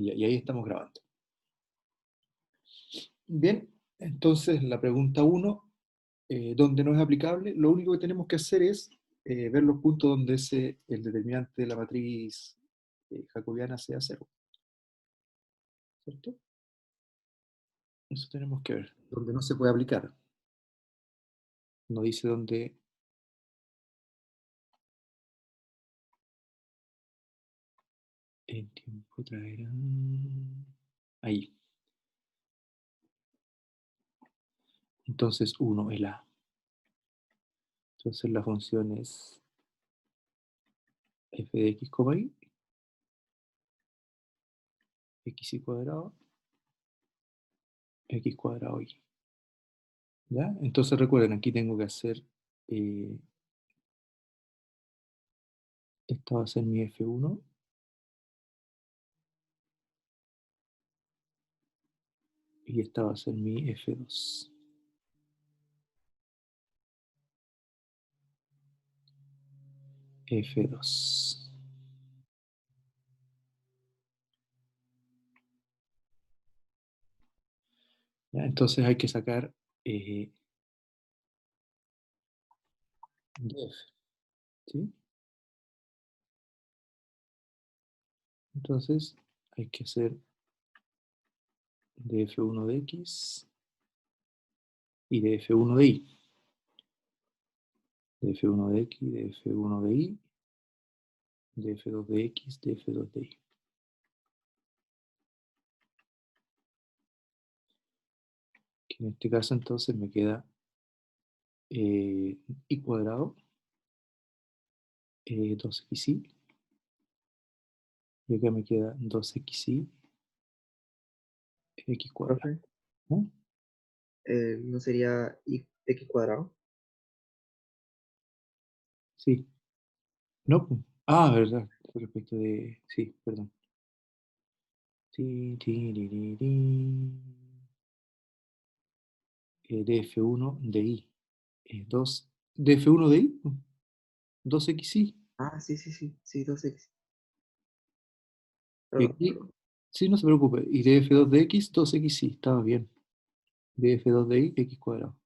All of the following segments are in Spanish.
Y ahí estamos grabando. Bien, entonces la pregunta 1, donde no es aplicable, lo único que tenemos que hacer es ver los puntos donde el determinante de la matriz jacobiana sea 0, ¿cierto? Eso tenemos que ver. Donde no se puede aplicar. No dice dónde. El tiempo traerá. Ahí. Entonces 1, el A. Entonces la función es f de x, y, x cuadrado, x cuadrado y. ¿Ya? Entonces recuerden, aquí tengo que hacer, esta va a ser mi F1, y esta va a ser mi F2. F2. ¿Ya? Entonces hay que sacar df, ¿sí? Entonces hay que hacer df1 de x y df1 de y. df1 de x, df1 de y, df2 de x, df2 de y. Que en este caso entonces me queda y cuadrado, 2xy, y acá me queda 2xy, x cuadrado. Profe, ¿No? ¿no sería x cuadrado? Sí. No, pues. Ah, verdad. Respecto de. Sí, perdón. Df1 de i. 2. Df1 de i. 2xy. Ah, sí, sí, sí, sí, 2x. Y Perdón, aquí. perdón. Sí, no se preocupe. Y df2 de x, 2xy. Estaba bien. Df2 de i, x cuadrado.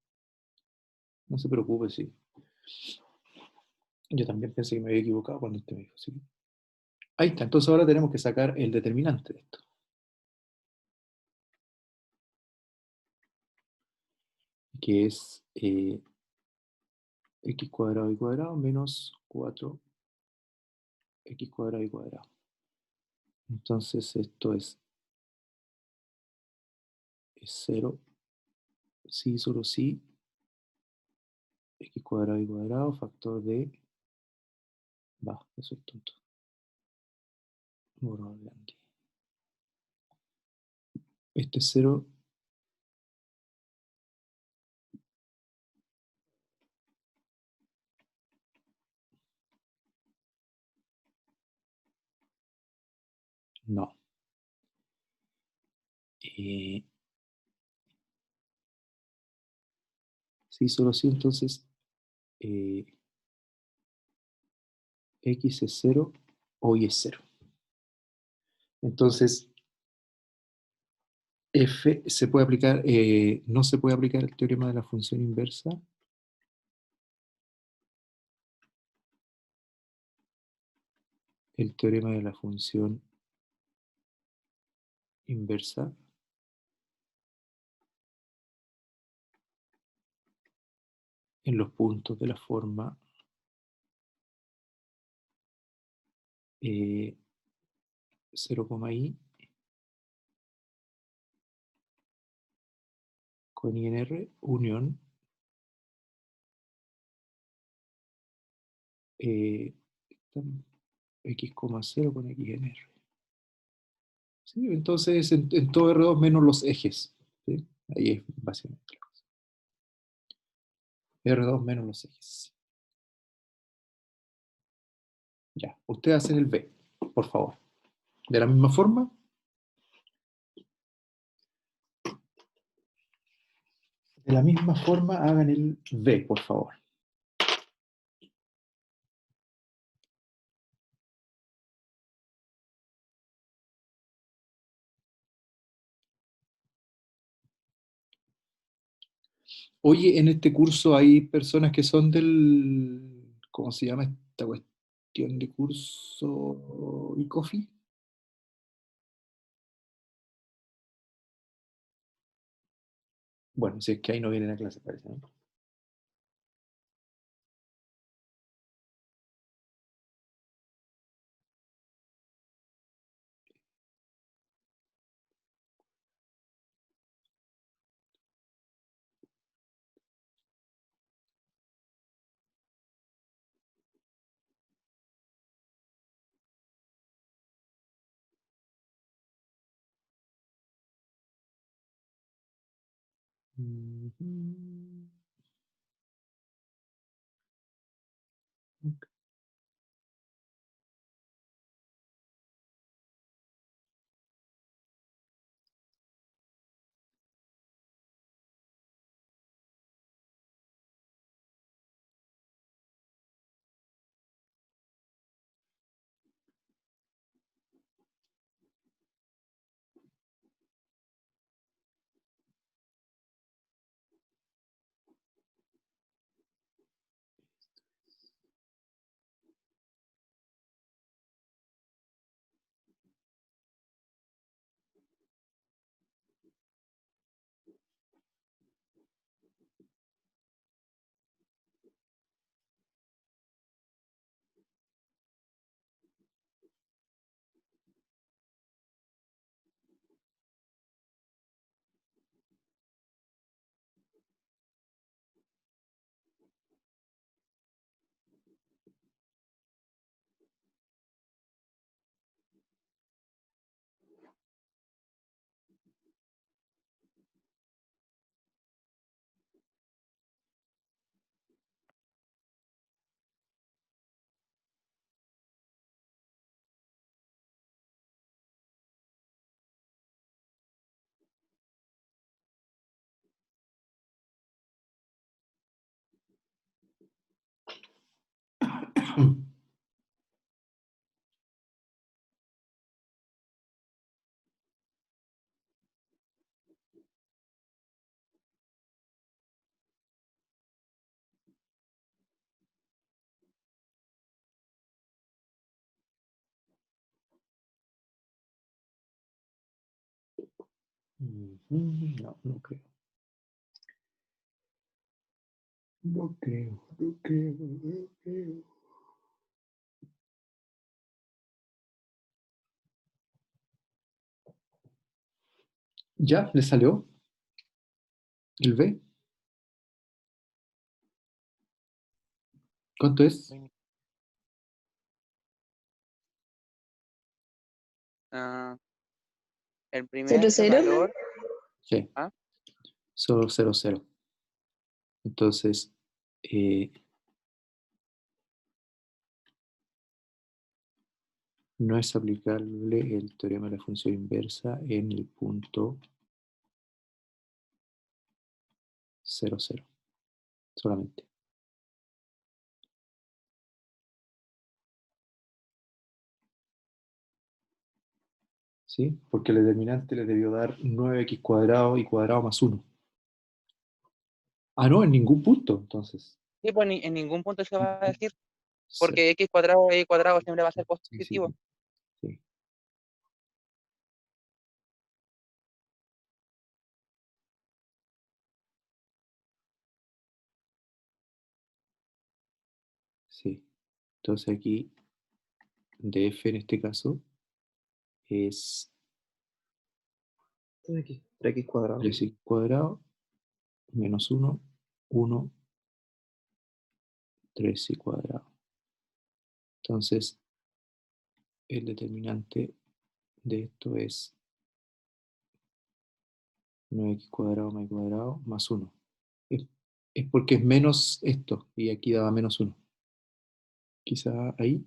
No se preocupe, sí. Yo también pensé que me había equivocado cuando usted me dijo, sí. Ahí está. Entonces ahora tenemos que sacar el determinante de esto, que es x cuadrado y cuadrado menos 4x cuadrado y cuadrado. Entonces esto es 0, sí, solo sí, x cuadrado y cuadrado, factor de, eso es tonto, número grande. Este es 0, no. Eh, sí, solo sí, entonces x es 0 o y es 0. Entonces, f se puede aplicar, no se puede aplicar el teorema de la función inversa. El teorema de la función inversa en los puntos de la forma 0, i con i en r, unión x, 0 con x en r. ¿Sí? Entonces, en todo R2 menos los ejes. ¿Sí? Ahí es básicamente la cosa. R2 menos los ejes. Ya, ustedes hacen el B, por favor. De la misma forma, hagan el B, por favor. Oye, en este curso hay personas que son del, ¿cómo se llama esta cuestión de curso? ¿ICOFI? Bueno, si es que ahí no vienen a clase, parece, ¿no? Ujú. No, no creo. No creo, no creo, no creo. ¿Ya? ¿Le salió el B? ¿Cuánto es? Ah, el ¿Cero, primer cero? valor, Sí, ¿ah? solo 0, 0. Entonces, no es aplicable el teorema de la función inversa en el punto 0, 0, solamente. ¿Sí? Porque el determinante le debió dar 9x cuadrado y cuadrado más 1. Ah, no, en ningún punto, entonces. Sí, pues en ningún punto se va a decir, Sí, porque x cuadrado y cuadrado siempre va a ser sí, sí, positivo. sí. Sí. Entonces aquí df en este caso es 3x cuadrado. 3x cuadrado menos 1, 1, 3y cuadrado. Entonces, el determinante de esto es 9x cuadrado más y cuadrado más 1. Es, es porque es menos esto, y aquí daba menos 1. Quizá ahí,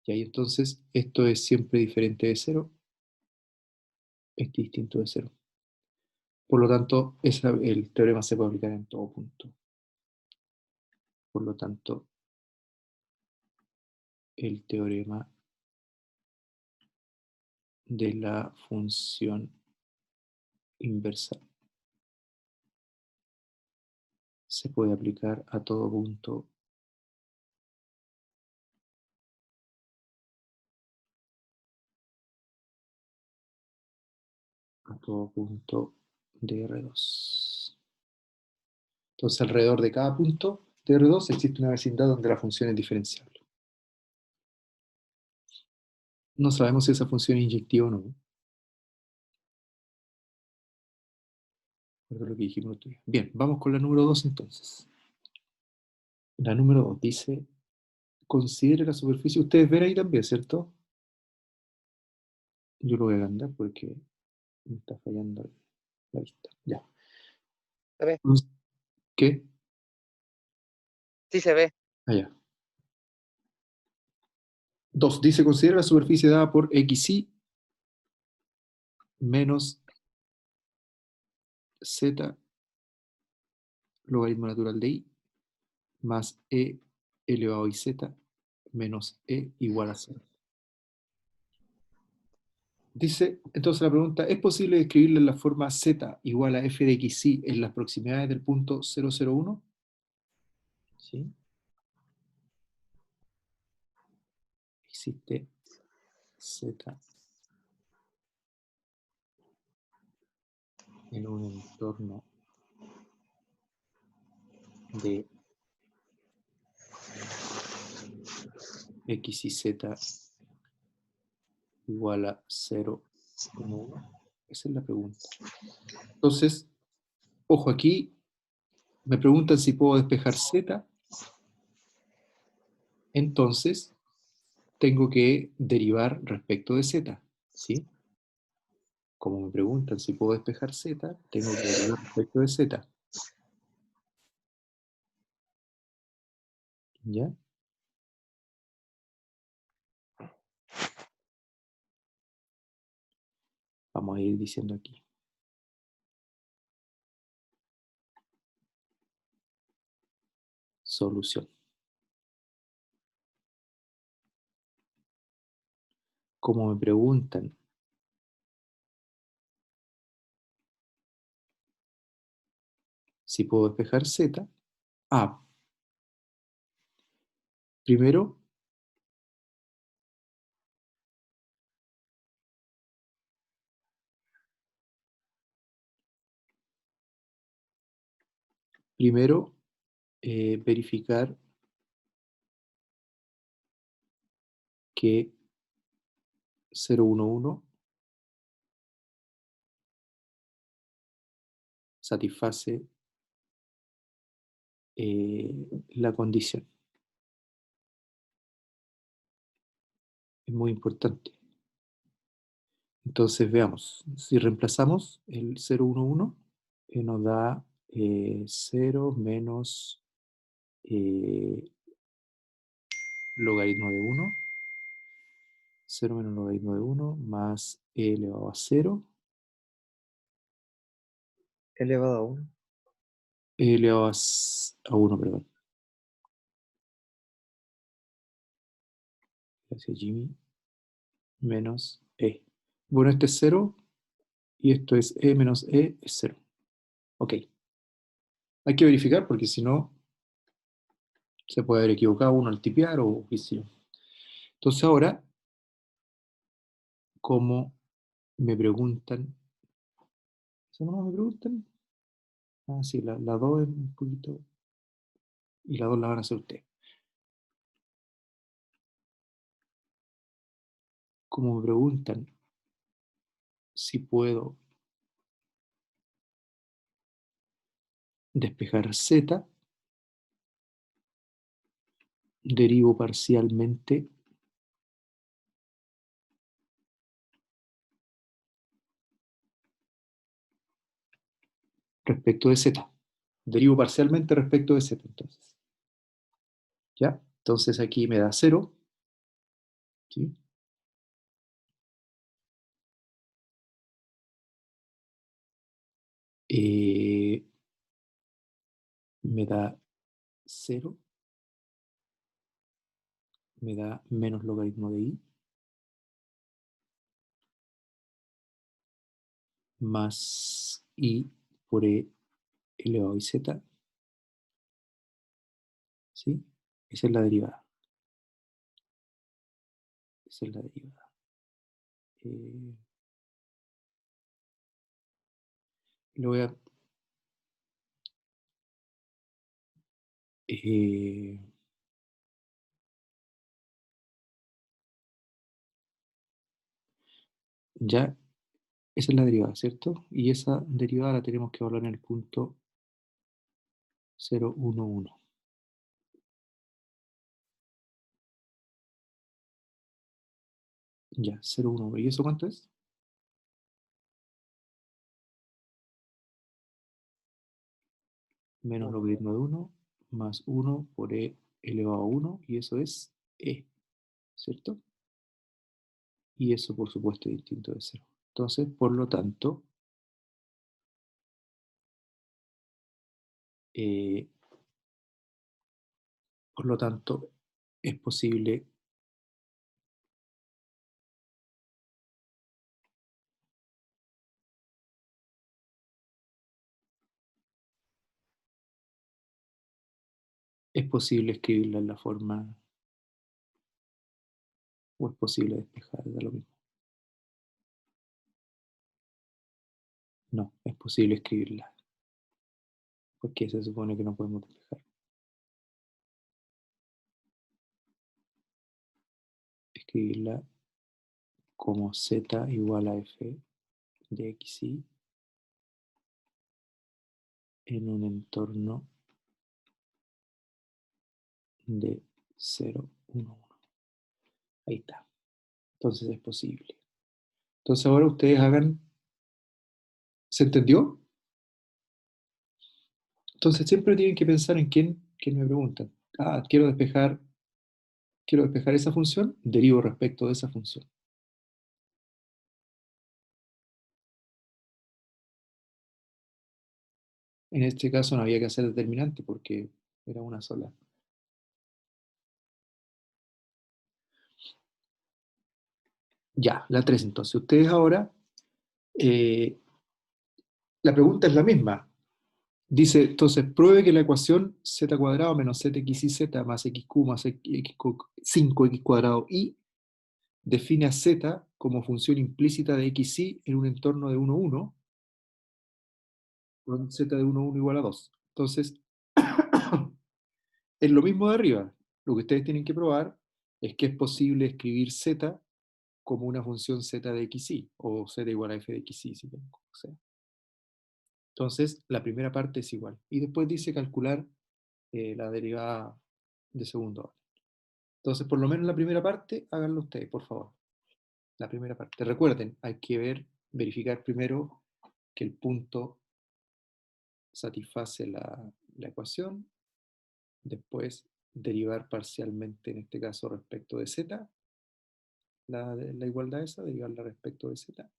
y ahí entonces esto es siempre diferente de 0, es distinto de 0. Por lo tanto, el teorema se puede aplicar en todo punto. Por lo tanto, el teorema de la función inversa se puede aplicar a todo punto de R2. Entonces, alrededor de cada punto de R2 existe una vecindad donde la función es diferenciable. No sabemos si esa función es inyectiva o no. Eso es lo que dijimos el otro día. Bien, vamos con la número 2 entonces. La número 2 dice, considere la superficie. Ustedes ven ahí también, ¿cierto? Yo lo voy a agrandar porque me está fallando la vista. Ya. ¿Se ve? ¿Qué? Sí se ve. Allá. 2. Dice, considera la superficie dada por xy menos z logaritmo natural de y más e elevado a y z menos e igual a 0. Dice, entonces la pregunta, ¿es posible describirla en la forma z igual a f de xy en las proximidades del punto 001? ¿Sí? Existe z en un entorno de x y z igual a 0, 1, 1. Esa es la pregunta. Entonces, ojo aquí, me preguntan si puedo despejar z, entonces tengo que derivar respecto de z, ¿sí? Como me preguntan si puedo despejar z, tengo que derivar respecto de z. ¿Ya? Vamos a ir diciendo aquí. Solución. Como me preguntan si puedo despejar z, primero verificar que 011 satisface la condición. Es muy importante. Entonces veamos, si reemplazamos el 011, nos da 0 menos logaritmo de 1, 0 menos logaritmo de 1 más e elevado a 0, Elevado a 1. e elevado a 1, perdón. Gracias, Jimmy. Menos e. Bueno, este es 0 y esto es e menos e es 0. Ok. Hay que verificar porque si no se puede haber equivocado uno al tipear o qué sé yo. Entonces ahora, como me preguntan, ¿eso no me preguntan? Ah, sí, la 2 es un poquito, y la 2 la van a hacer ustedes. Como me preguntan si puedo despejar z, derivo parcialmente respecto de z. Derivo parcialmente respecto de z, entonces. ¿Ya? Entonces aquí me da 0. ¿Sí? Me da 0, me da menos logaritmo de y, más y por e elevado a z, ¿sí? Esa es la derivada. Esa es la derivada. Lo voy a... ya, esa es la derivada, ¿cierto? Y esa derivada la tenemos que evaluar en el punto 0,11. Ya, 0,11. ¿Y eso cuánto es? Menos logaritmo de 1 más 1 por e elevado a 1, y eso es e, ¿cierto? Y eso, por supuesto, es distinto de 0. Entonces, por lo tanto, eh, es posible escribirla en la forma, o es posible despejar, da lo mismo. No, es posible escribirla, porque se supone que no podemos despejar. Escribirla como z igual a f de xy en un entorno de 0, 1, 1. Ahí está. Entonces es posible. Entonces ahora ustedes hagan... ¿Se entendió? Entonces siempre tienen que pensar en quién me preguntan. Ah, quiero despejar esa función, derivo respecto de esa función. En este caso no había que hacer determinante porque era una sola. Ya, la 3 entonces. Ustedes ahora, eh, la pregunta es la misma. Dice, entonces, pruebe que la ecuación z cuadrado menos zxyz más xq más 5x cuadrado y define a z como función implícita de xy en un entorno de 1, 1, con z de 1, 1 igual a 2. Entonces, es lo mismo de arriba. Lo que ustedes tienen que probar es que es posible escribir z como una función z de xy, o z igual a f de xy, si quieren, como sea. Entonces, la primera parte es igual. Y después dice calcular la derivada de segundo orden. Entonces, por lo menos la primera parte, háganlo ustedes, por favor. La primera parte. Recuerden, hay que verificar primero que el punto satisface la ecuación, después derivar parcialmente, en este caso respecto de z, la igualdad esa, derivarla respecto de z.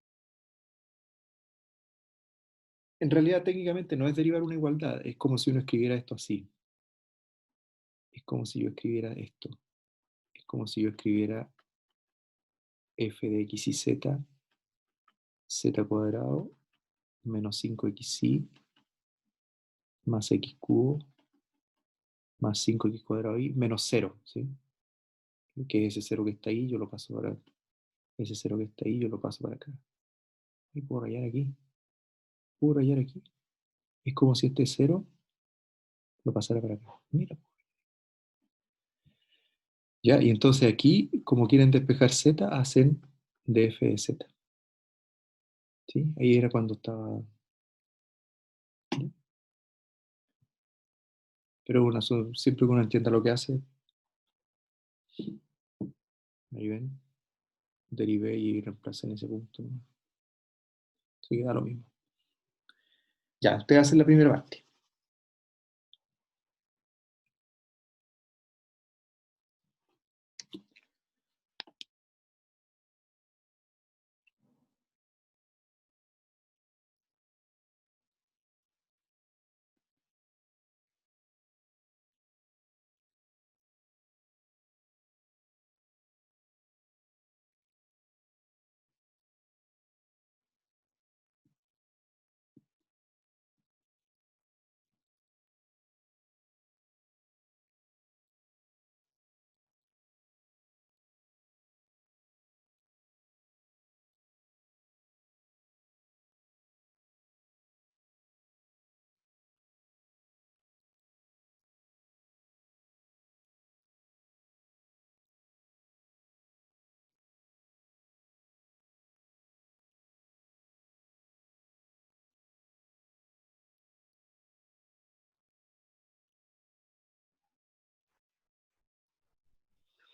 En realidad, técnicamente no es derivar una igualdad, es como si uno escribiera esto así. Es como si yo escribiera esto. Es como si yo escribiera f de x y z, z cuadrado, menos 5xy, más x cubo, más 5x cuadrado y menos 0, ¿sí? Que ese 0 que está ahí, yo lo paso para... Ese 0 que está ahí, yo lo paso para acá. Y puedo rayar aquí. Puedo rayar aquí. Es como si este 0 lo pasara para acá. Mira. Ya, y entonces aquí, como quieren despejar z, hacen df de z. ¿Sí? Ahí era cuando estaba... Pero bueno, siempre que uno entienda lo que hace, ahí ven, derivé y reemplacé en ese punto, ¿no? Así que da lo mismo. Ya, ustedes hacen la primera parte.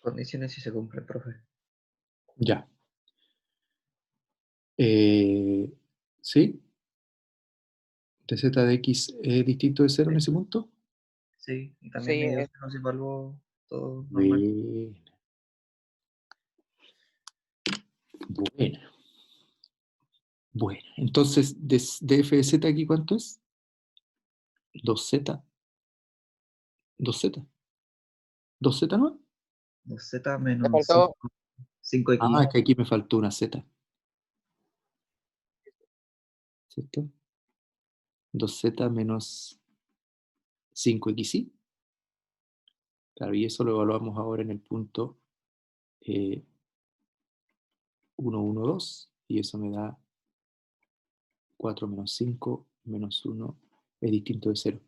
condiciones sí se cumplen, profe. Ya. ¿Sí? ¿dz de x es distinto de 0 en ese punto? Sí, y también Sí, medio cero se evaluó todo normal. Bueno. Bueno. Bueno. Entonces, de f de z aquí, ¿cuánto es? 2z. 2z. 2z, ¿no? 2z te menos faltó, 5x. Ah, es que aquí me faltó una z. ¿Cierto? 2z menos 5xy. Claro, y eso lo evaluamos ahora en el punto 1, 1, 2. Y eso me da 4 menos 5 menos 1 es distinto de 0.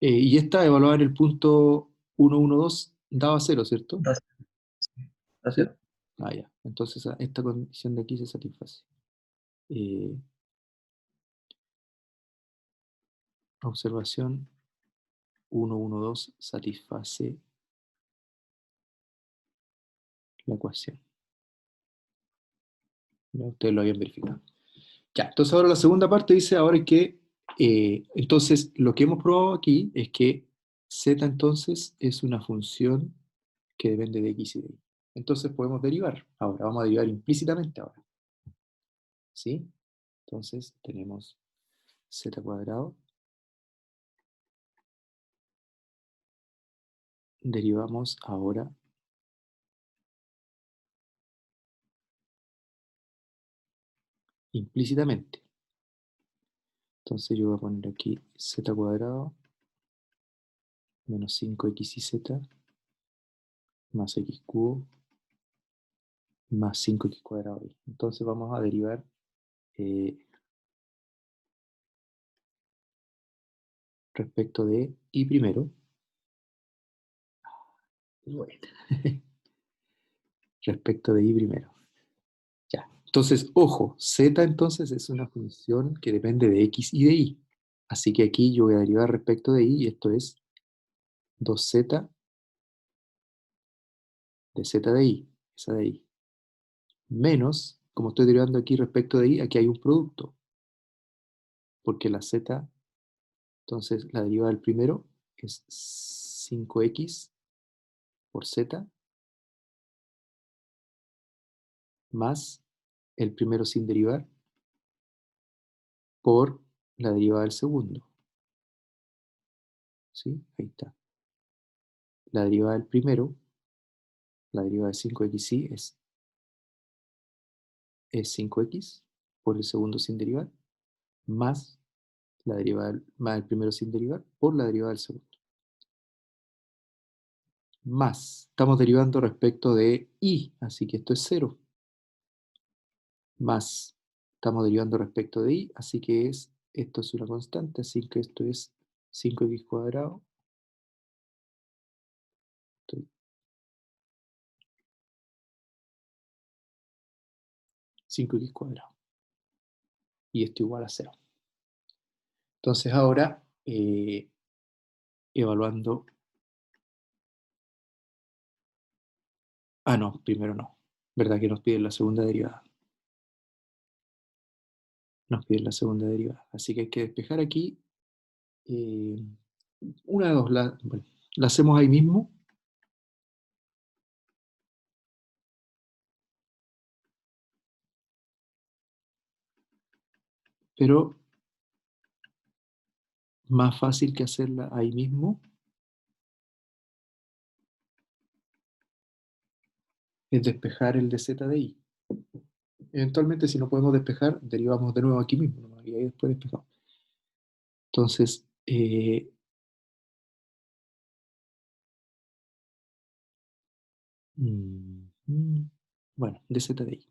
Y esta evaluada en el punto 1, 1, 2 daba 0, ¿cierto? Da ¿Sí? 0. Ah, ya. Entonces esta condición de aquí se satisface. Observación 1, 1, 2 satisface la ecuación. Ya, ustedes lo habían verificado. Ya, entonces ahora la segunda parte dice ahora que, entonces lo que hemos probado aquí es que z entonces es una función que depende de x y de y. Entonces podemos derivar. Ahora vamos a derivar implícitamente ahora. ¿Sí? Entonces tenemos z cuadrado. Derivamos ahora implícitamente. Entonces yo voy a poner aquí z cuadrado menos 5xyz más x cubo más 5x cuadrado. Entonces vamos a derivar respecto de y primero. Bueno. Respecto de y primero. Ya. Entonces, ojo, z entonces es una función que depende de x y de y. Así que aquí yo voy a derivar respecto de y, y esto es 2z de z de y, esa de y, menos, como estoy derivando aquí respecto de y, aquí hay un producto, porque la z, entonces la derivada del primero es 5x por z más el primero sin derivar por la derivada del segundo. ¿Sí? Ahí está. La derivada del primero, la derivada de 5xy es 5x por el segundo sin derivar, más la derivada más el primero sin derivar por la derivada del segundo. Más, estamos derivando respecto de y, así que esto es 0. Más, estamos derivando respecto de y, así que esto es una constante, así que esto es 5x cuadrado. 5x cuadrado. Y esto igual a 0. Entonces ahora, evaluando... Ah, no, primero no. ¿Verdad que nos piden la segunda derivada? Nos piden la segunda derivada. Así que hay que despejar aquí. Una de dos, bueno, la hacemos ahí mismo. Pero más fácil que hacerla ahí mismo es despejar el de z de i. Eventualmente, si no podemos despejar, derivamos de nuevo aquí mismo, ¿no? Y ahí después despejamos. Entonces, bueno, de z de i.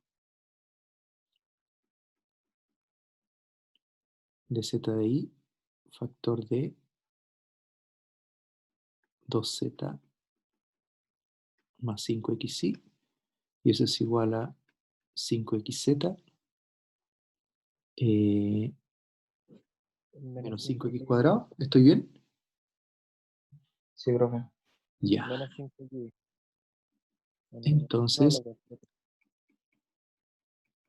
De z de i, factor de 2z más 5xy, y eso es igual a 5xz menos 5x cuadrado. ¿Estoy bien? Sí, profe. Ya. menos 5y. Entonces,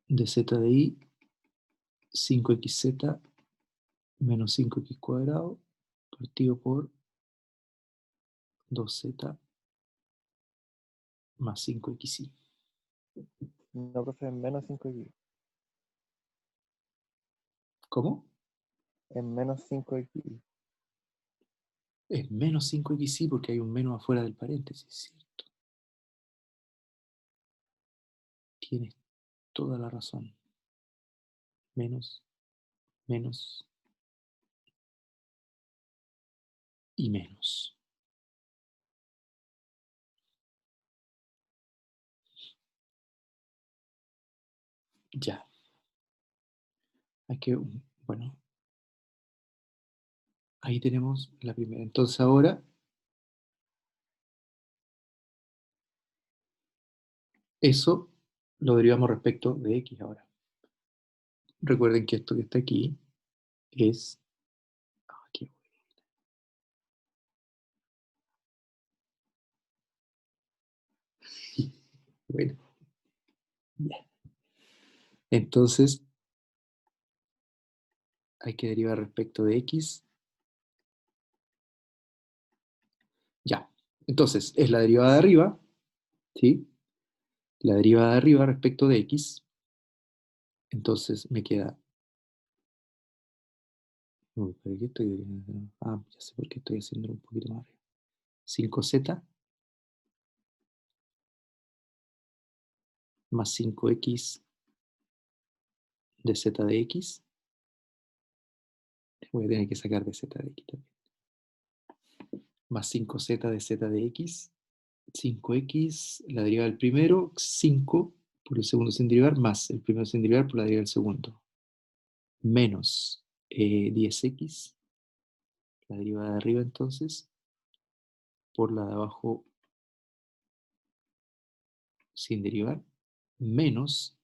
de z de i, 5xz menos 5x cuadrado partido por 2z más 5xy. No, profe, es menos 5x. ¿Cómo? Es menos 5x. Es menos 5xy porque hay un menos afuera del paréntesis, ¿cierto? Tienes toda la razón. Menos, menos y menos. Ya. Hay que, bueno, ahí tenemos la primera. Entonces ahora, eso lo derivamos respecto de x ahora. Recuerden que esto que está aquí es... Aquí. Bueno, ya. Entonces, hay que derivar respecto de x. Ya. Entonces, es la derivada de arriba, ¿sí? La derivada de arriba respecto de x. Entonces, me queda... Uy, ¿pero qué estoy derivando? Ah, ya sé por qué estoy haciéndolo un poquito más arriba. 5z más 5x de z de x. Voy a tener que sacar de z de x también. Más 5z de z de x. 5x, la derivada del primero, 5 por el segundo sin derivar, más el primero sin derivar por la derivada del segundo. Menos 10x, la derivada de arriba entonces, por la de abajo sin derivar, menos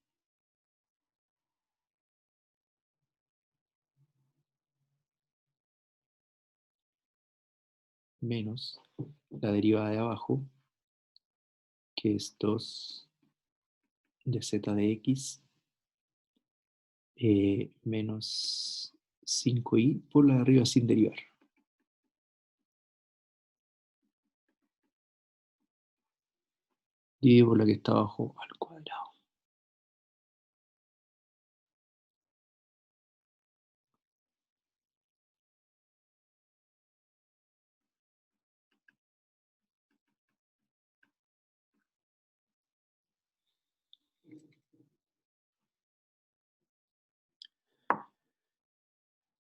la derivada de abajo, que es 2 de z de x, menos 5y por la de arriba sin derivar. Dividido por la que está abajo al cuadrado.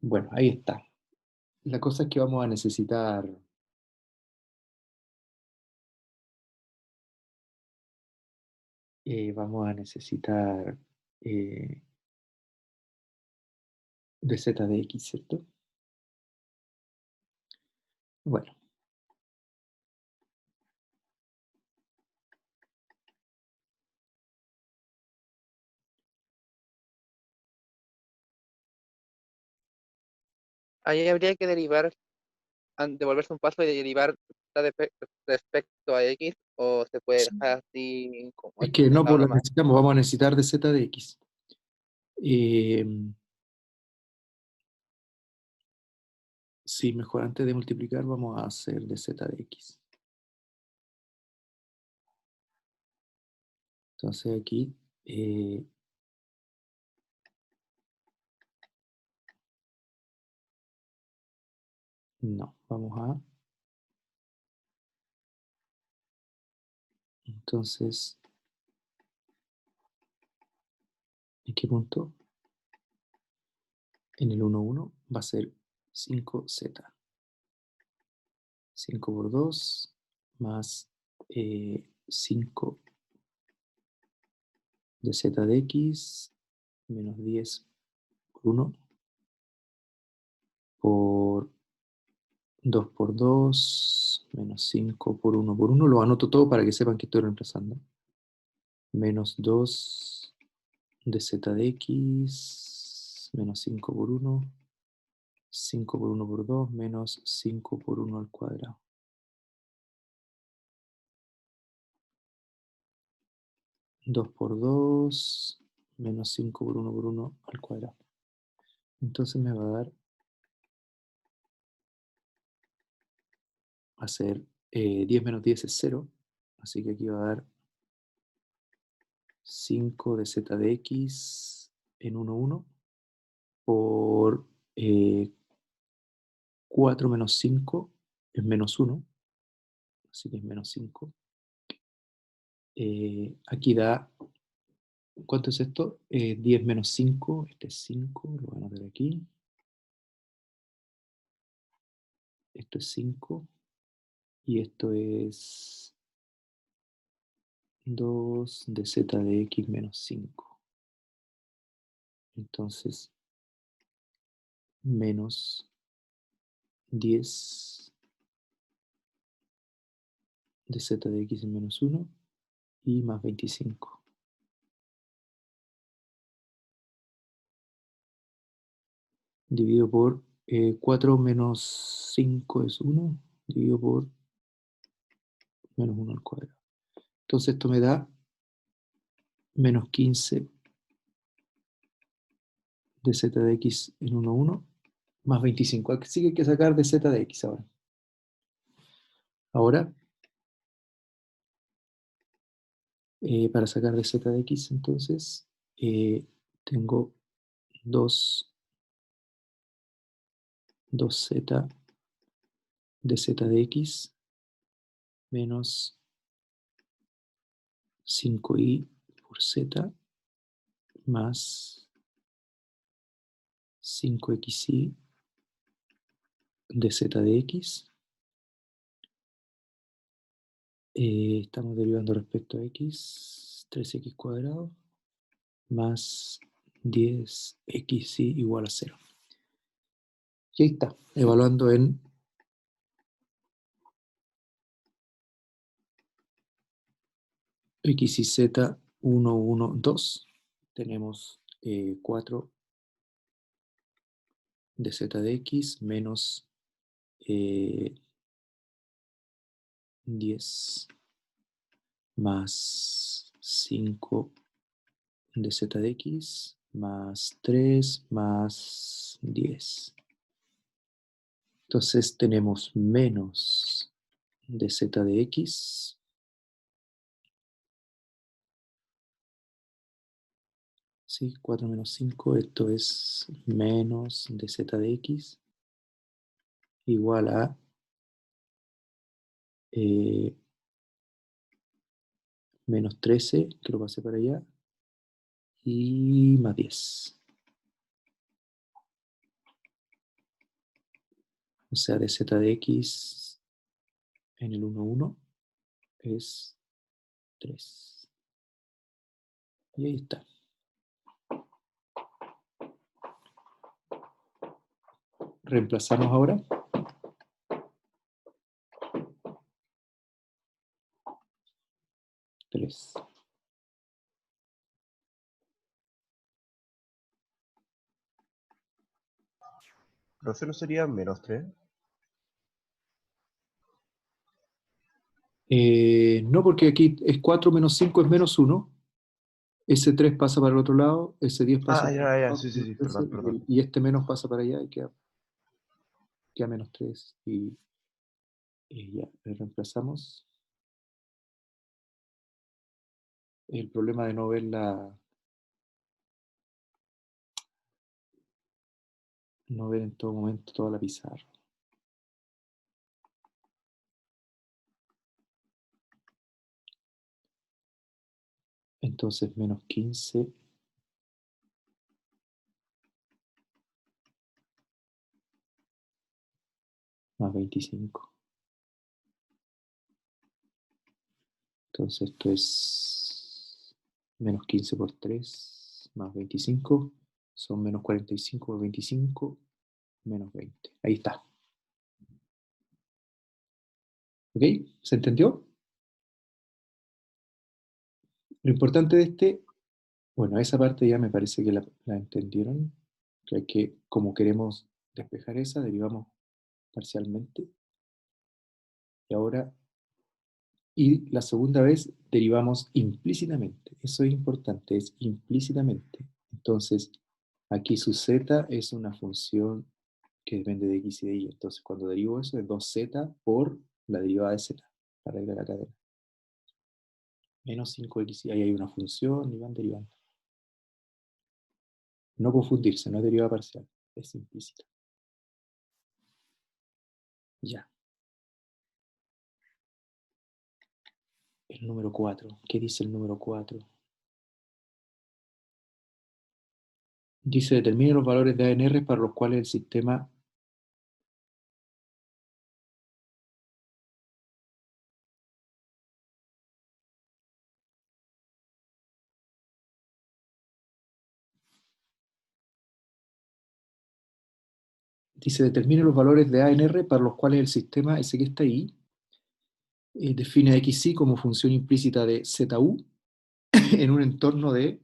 Bueno, ahí está. La cosa es que vamos a necesitar de z de x, ¿cierto? Bueno, Ahí habría que derivar, devolverse un paso y derivar respecto a X, o se puede dejar así como es que no, pues nada lo más. necesitamos, vamos a necesitar de z de x. Sí, mejor antes de multiplicar vamos a hacer de z de x. Entonces aquí, no, vamos a... Entonces, ¿en qué punto? En el 1, 1 va a ser 5z. 5 por 2 más 5 de z de x menos 10 por 1 por 2 por 2 menos 5 por 1 por 1. Lo anoto todo para que sepan que estoy reemplazando. Menos 2 de z de x menos 5 por 1. 5 por 1 por 2 menos 5 por 1 al cuadrado. 2 por 2, menos 5 por 1 por 1 al cuadrado. Entonces me va a dar, va a ser 10 menos 10 es 0, así que aquí va a dar 5 de z de x en 1, 1 por 4 menos 5 es menos 1, así que es menos 5. Aquí da, ¿cuánto es esto? 10 menos 5, este es 5, lo voy a anotar aquí. Esto es 5 y esto es 2 de z de x menos 5. Entonces, menos 10 de z de x en menos 1 y más 25. Dividido por 4 menos 5 es 1, dividido por menos 1 al cuadrado. Entonces esto me da menos 15 de z de x en 1, 1, más 25. Así que hay que sacar de z de x ahora. Ahora, para sacar de z de x, entonces, tengo 2z de z de x menos 5i por z más 5xi de z de x. Estamos derivando respecto a x, 3x cuadrado más 10xy igual a 0. Y ahí está, evaluando en x y z 1, 1, 2, tenemos 4 de z de x menos 10 más 5 de z de x más 3 más 10. Entonces tenemos menos de z de x ¿sí? 4 menos 5, esto es menos de z de x igual a menos 13, que lo pasé para allá, y más 10. O sea, de z de x en el 1, 1 es 3. Y ahí está. Reemplazamos ahora. Tres. Profe, ¿no sería menos 3? No, porque aquí es 4 menos 5 es menos 1. Ese 3 pasa para el otro lado, ese 10 pasa Ah, para el ya, otro ya, lado, sí, sí, sí, menos 13, perdón, perdón. y este menos pasa para allá y queda menos 3. Y ya, le reemplazamos. El problema de no ver no ver en todo momento toda la pizarra. Entonces, menos 15 más 25. Entonces, esto es menos 15 por 3 más 25. Son menos 45 por 25 menos 20. Ahí está. ¿Ok? ¿Se entendió? Lo importante de este, bueno, esa parte ya me parece que la entendieron, que hay que, como queremos despejar esa, derivamos parcialmente. Y ahora Y la segunda vez derivamos implícitamente. Eso es importante, es implícitamente. Entonces, aquí su z es una función que depende de x y de y. Entonces, cuando derivo eso es 2z por la derivada de z, la regla de la cadena. Menos 5x, y ahí hay una función y van derivando. No confundirse, no es derivada parcial, es implícita. Ya. El número 4. ¿Qué dice el número 4? Dice, determine los valores de A en R para los cuales el sistema dice, determine los valores de A en R para los cuales el sistema, ese que está ahí, define a XY como función implícita de ZU en un entorno del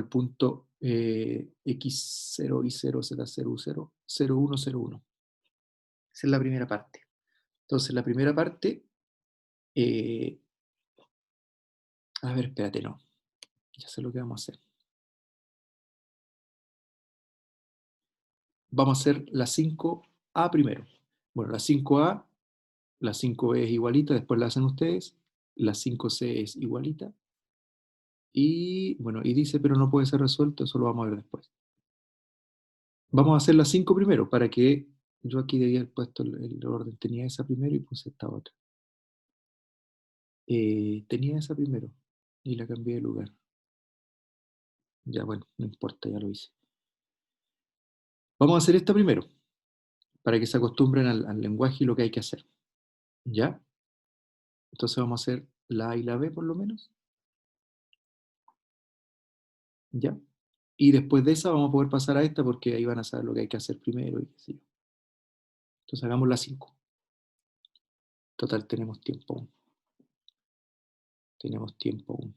punto X0, Y0, Z0, U0, 0, 1, 0, 1. Esa es la primera parte. Entonces, la primera parte, a ver, espérate, no. Ya sé lo que vamos a hacer. Vamos a hacer la 5A primero. Bueno, la 5A, la 5B es igualita, después la hacen ustedes. La 5C es igualita. Y bueno, y dice, pero no puede ser resuelto, eso lo vamos a ver después. Vamos a hacer la 5 primero, para que yo aquí debía haber puesto el orden. Tenía esa primero y puse esta otra. Tenía esa primero y la cambié de lugar. Ya, bueno, no importa, ya lo hice. Vamos a hacer esta primero, para que se acostumbren al lenguaje y lo que hay que hacer. ¿Ya? Entonces vamos a hacer la A y la B por lo menos. ¿Ya? Y después de esa vamos a poder pasar a esta porque ahí van a saber lo que hay que hacer primero y qué sé yo. Entonces hagamos la 5. Total, tenemos tiempo aún. Tenemos tiempo aún.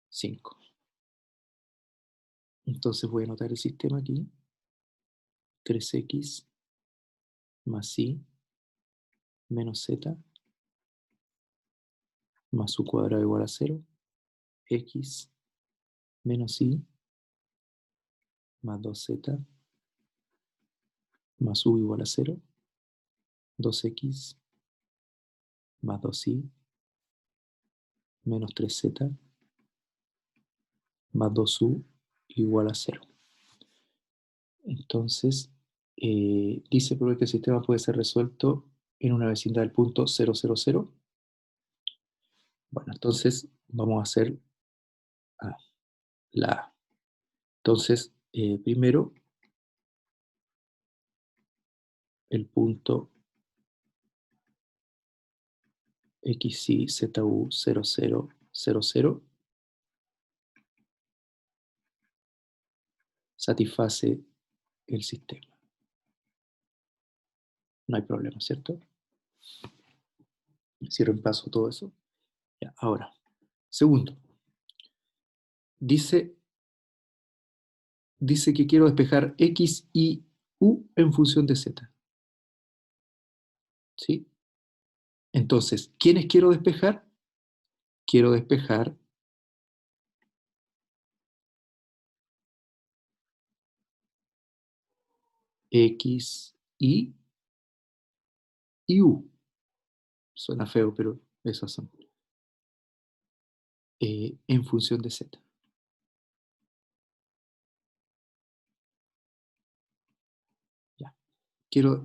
5. Entonces voy a anotar el sistema aquí. 3x más y menos z más u cuadrado igual a 0. X menos y más 2z más u igual a 0. 2x más 2y menos 3z más 2u igual a 0. Entonces, dice por que el sistema puede ser resuelto en una vecindad del punto 0, 0, 0. Bueno, entonces vamos a hacer la A. Entonces, primero, el punto XY ZU 0, 0, 0, 0 satisface el sistema. No hay problema, ¿cierto? Si reemplazo todo eso. Ya, ahora, segundo, dice que quiero despejar X y U en función de Z. ¿Sí? Entonces, ¿quiénes quiero despejar? Quiero despejar X y U. Suena feo, pero esas son. En función de Z. Ya.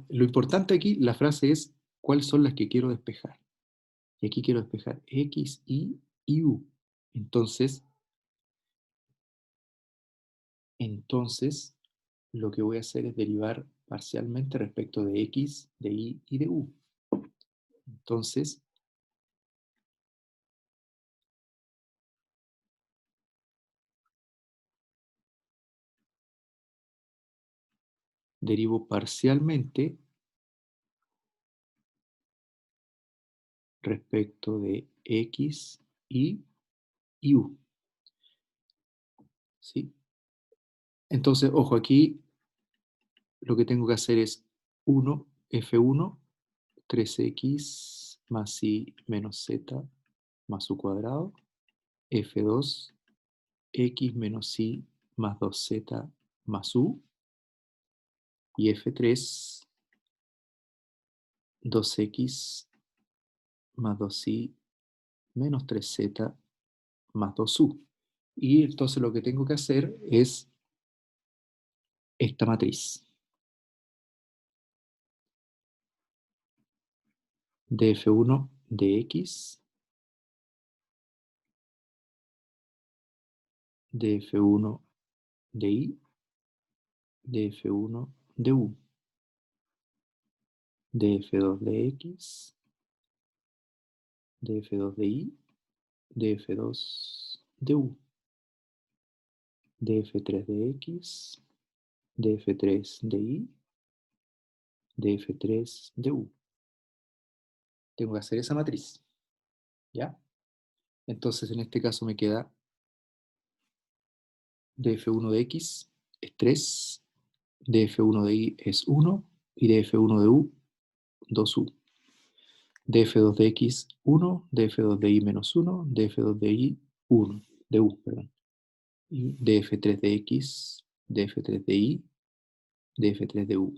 Lo importante aquí, la frase es, ¿cuáles son las que quiero despejar? Y aquí quiero despejar X, Y y U. Entonces, lo que voy a hacer es derivar parcialmente respecto de X, de Y y de U. Entonces, derivo parcialmente respecto de X, Y y U. ¿Sí? Entonces, ojo, aquí lo que tengo que hacer es 1, F1, 3x más y menos z más u cuadrado, F2, x menos y más 2z más u, y F3, 2x más 2y menos 3z más 2u. Y entonces lo que tengo que hacer es esta matriz. De F1 de x, de F1 de y, de F1 de u, de F2 de x, de F2 de y, de F2 de u, de F3 de x, de F3 de y, de F3 de u. Tengo que hacer esa matriz, ¿ya? Entonces en este caso me queda de F1 de x es 3, de F1 de y es 1, y de F1 de u, 2u. De F2 de x, 1, de F2 de y menos 1, de F2 de y, 1, de u, perdón. Y de F3 de x, de F3 de y, de F3 de u.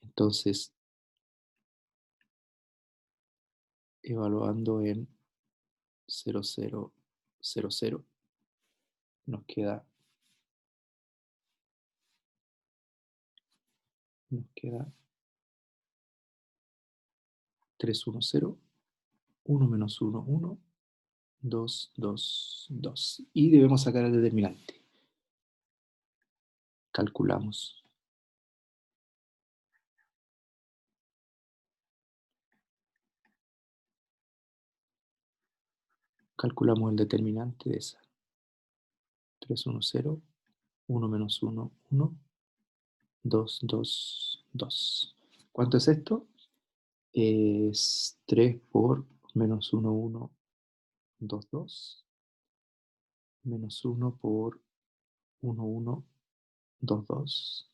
Entonces, evaluando en 0, 0, 0, 0, nos queda 3, 1, 0, 1 menos 1, 1, 2, 2, 2. Y debemos sacar el determinante. Calculamos. Calculamos el determinante de esa. 3, 1, 0, 1 menos 1, 1, 2, 2, 2. ¿Cuánto es esto? Es 3 por menos 1, 1, 2, 2. Menos 1 por 1, 1, 2, 2.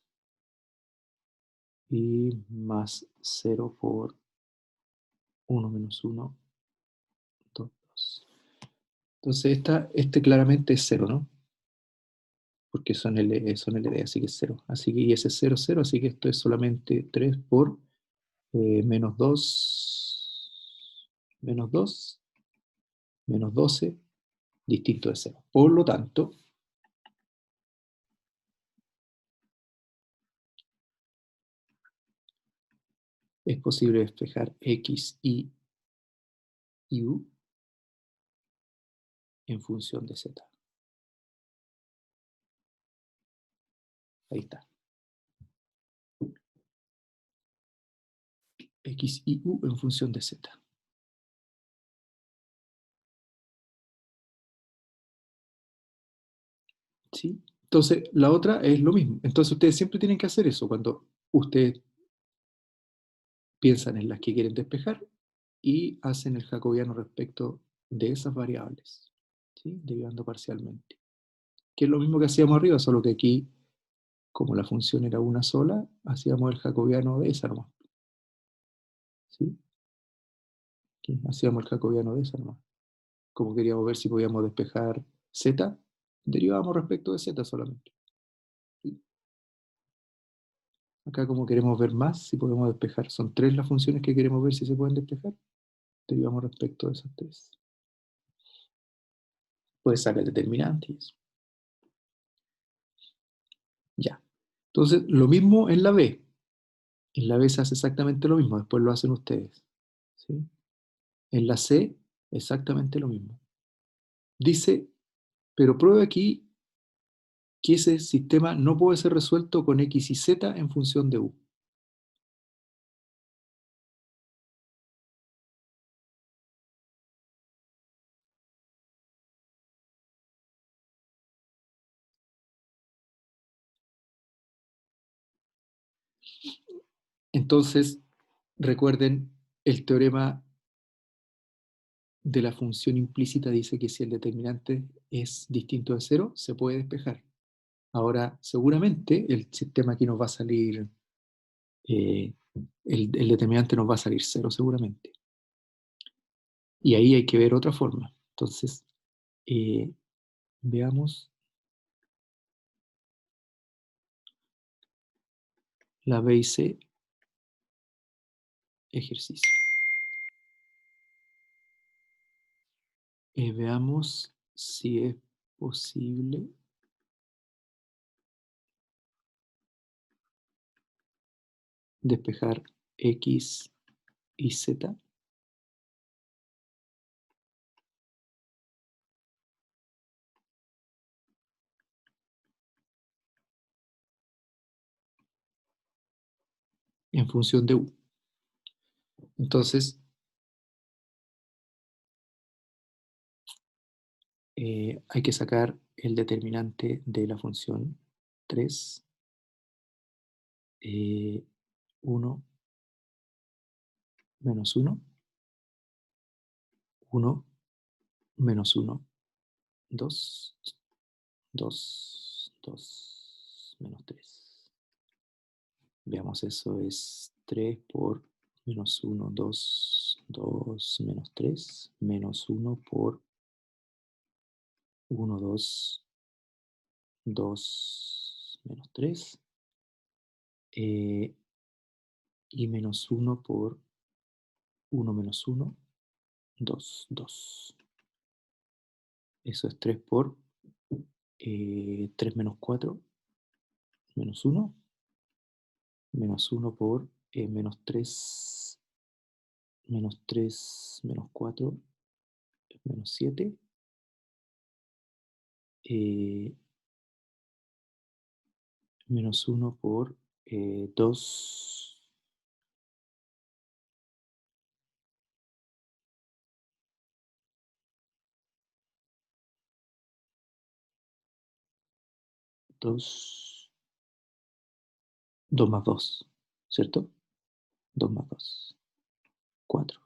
Y más 0 por 1 menos 1, 2, 2. Entonces este claramente es 0, ¿no? Porque son LD, así que es 0. Así que y ese es 0, 0, así que esto es solamente 3 por menos 2, menos 2, menos 12, distinto de 0. Por lo tanto, es posible despejar x, y u en función de z. Ahí está. X y u en función de z. ¿Sí? Entonces, la otra es lo mismo. Entonces, ustedes siempre tienen que hacer eso cuando ustedes piensan en las que quieren despejar y hacen el jacobiano respecto de esas variables, ¿sí? Derivando parcialmente. Que es lo mismo que hacíamos arriba, solo que aquí, como la función era una sola, hacíamos el jacobiano de esa nomás. ¿Sí? Aquí hacíamos el jacobiano de esa nomás. Como queríamos ver si podíamos despejar z, derivábamos respecto de z solamente. ¿Sí? Acá como queremos ver más, si podemos despejar, son 3 las funciones que queremos ver si se pueden despejar, derivamos respecto de esas 3. Puedes sacar el determinante y eso. Ya. Entonces, lo mismo en la B. En la B se hace exactamente lo mismo, después lo hacen ustedes. ¿Sí? En la C, exactamente lo mismo. Dice, pero pruebe aquí que ese sistema no puede ser resuelto con x y z en función de u. Entonces, recuerden, el teorema de la función implícita dice que si el determinante es distinto de 0, se puede despejar. Ahora, seguramente el sistema aquí nos va a salir, el determinante nos va a salir 0 seguramente. Y ahí hay que ver otra forma. Entonces, veamos la B y C ejercicio. Veamos si es posible despejar X y Z en función de U. Entonces, hay que sacar el determinante de la función 3, 1, menos 1, 1, menos 1, 2, 2, 2, menos 3. Veamos, eso es 3 por menos 1, 2, 2, menos 3, menos 1 por 1, 2, 2, menos 3, y menos 1 por 1 menos 1, 2, 2. Eso es 3 por 3 menos 4, menos 1, menos 1 por menos 3, menos 3, menos 4, menos 7, menos 1 por 2, 2, 2 más 2, ¿cierto? 2 más 2, 4.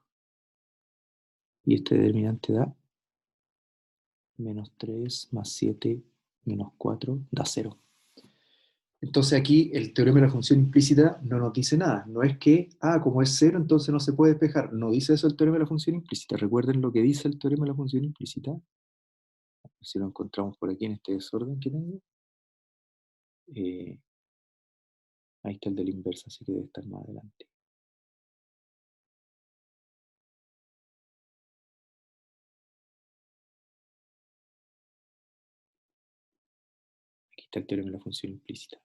Y este determinante da menos 3 más 7 menos 4 da 0. Entonces aquí el teorema de la función implícita no nos dice nada. No es que, como es 0, entonces no se puede despejar. No dice eso el teorema de la función implícita. Recuerden lo que dice el teorema de la función implícita. A ver si lo encontramos por aquí en este desorden que tengo. Ahí está el de la inversa, así que debe estar más adelante. Aquí está el teorema de la función implícita.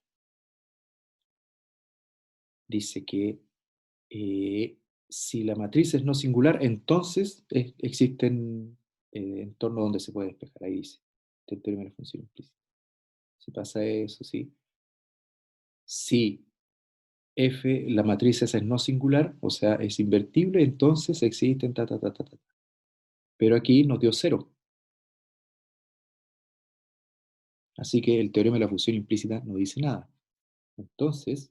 Dice que si la matriz es no singular, entonces existen entornos donde se puede despejar. Ahí dice el teorema de la función implícita. Si pasa eso, sí. Si F, la matriz esa es no singular, o sea, es invertible, entonces existen ta, ta, ta, ta, ta. Pero aquí nos dio 0. Así que el teorema de la función implícita no dice nada. Entonces,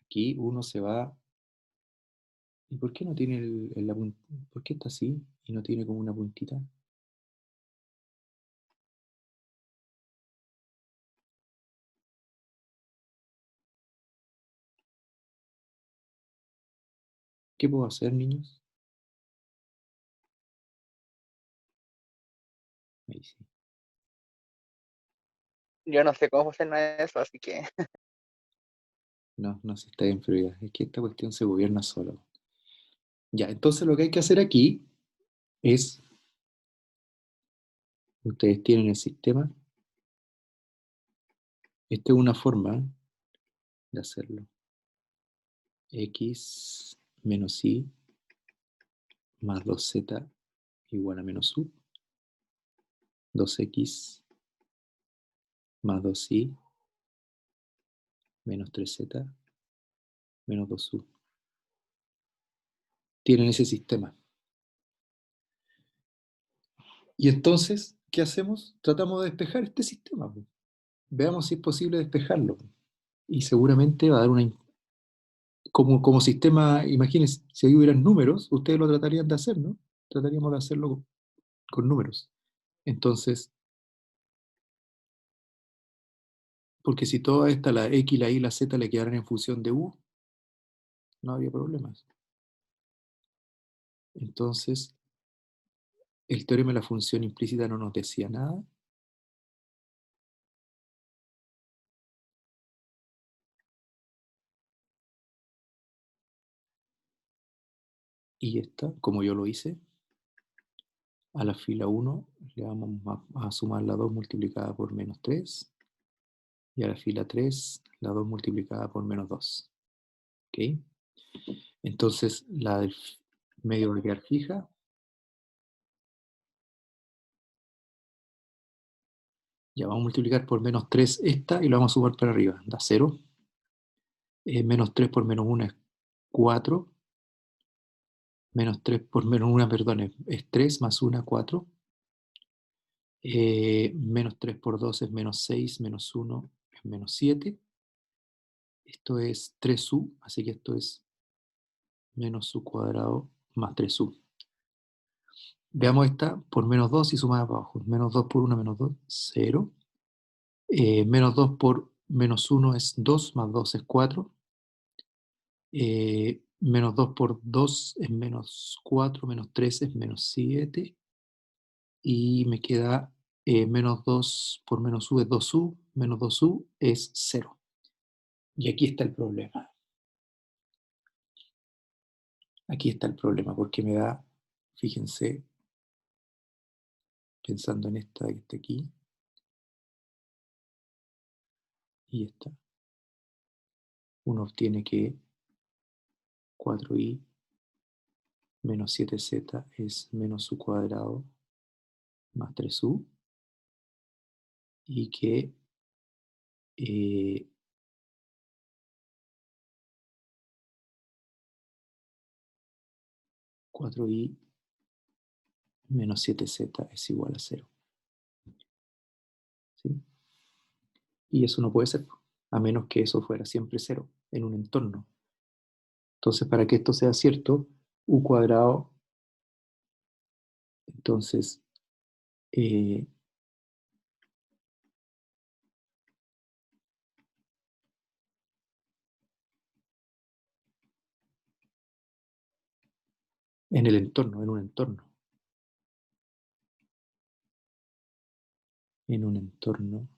aquí uno se va... ¿Y por qué no tiene ¿por qué está así y no tiene como una puntita? ¿Qué puedo hacer, niños? Ahí sí. Yo no sé cómo funciona eso, así que No, no se está en prioridad. Es que esta cuestión se gobierna sola. Ya, entonces lo que hay que hacer aquí es, ustedes tienen el sistema, esta es una forma de hacerlo. X menos Y más 2Z igual a menos U. 2X más 2Y menos 3Z menos 2U. Tienen ese sistema. Y entonces, ¿qué hacemos? Tratamos de despejar este sistema. Veamos si es posible despejarlo. Y seguramente va a dar una... Como sistema, imagínense, si ahí hubieran números, ustedes lo tratarían de hacer, ¿no? Trataríamos de hacerlo con números. Entonces, Porque si toda esta, la X, la Y y la Z le quedaran en función de U, no habría problemas. Entonces, el teorema de la función implícita no nos decía nada. Y esta, como yo lo hice, a la fila 1 le vamos a sumar la 2 multiplicada por menos 3. Y a la fila 3, la 2 multiplicada por menos 2. ¿Ok? Entonces, la del medio va a quedar fija. Ya vamos a multiplicar por menos 3 esta y lo vamos a sumar para arriba. Da 0. Menos 3 por menos 1 es 4. Menos 3 por menos 1, perdón, es 3 más 1, 4. Menos 3 por 2 es menos 6, menos 1 es menos 7. Esto es 3u, así que esto es menos u cuadrado más 3u. Veamos esta por menos 2 y sumada para abajo. Menos 2 por 1, menos 2, 0. Menos 2 por menos 1 es 2, más 2 es 4. Menos 2 por 2 es menos 4, menos 3 es menos 7. Y me queda menos 2 por menos u es 2u, menos 2u es 0. Y aquí está el problema. Aquí está el problema, porque me da, fíjense, pensando en esta que está aquí, y esta, uno obtiene que 4i menos 7z es menos u cuadrado más 3u, y que 4i menos 7z es igual a 0. ¿Sí? Y eso no puede ser, a menos que eso fuera siempre 0 en un entorno. Entonces, para que esto sea cierto, u cuadrado, entonces, en el entorno, en un entorno. En un entorno.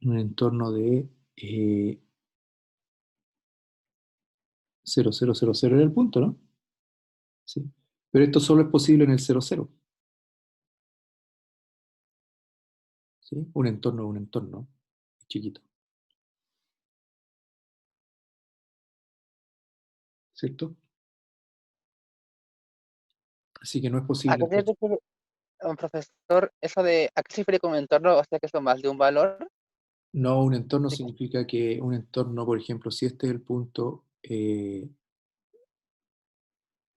En un entorno de 0, 0, 0, 0 era el punto, ¿no? Sí. Pero esto solo es posible en el 0, 0. ¿Sí? Un entorno chiquito. ¿Cierto? Así que no es ¿A posible. qué se refiere, profesor, eso de a qué se refiere con entorno? O sea, que son más de un valor. No, un entorno Sí. significa que un entorno, por ejemplo, si este es el punto 0,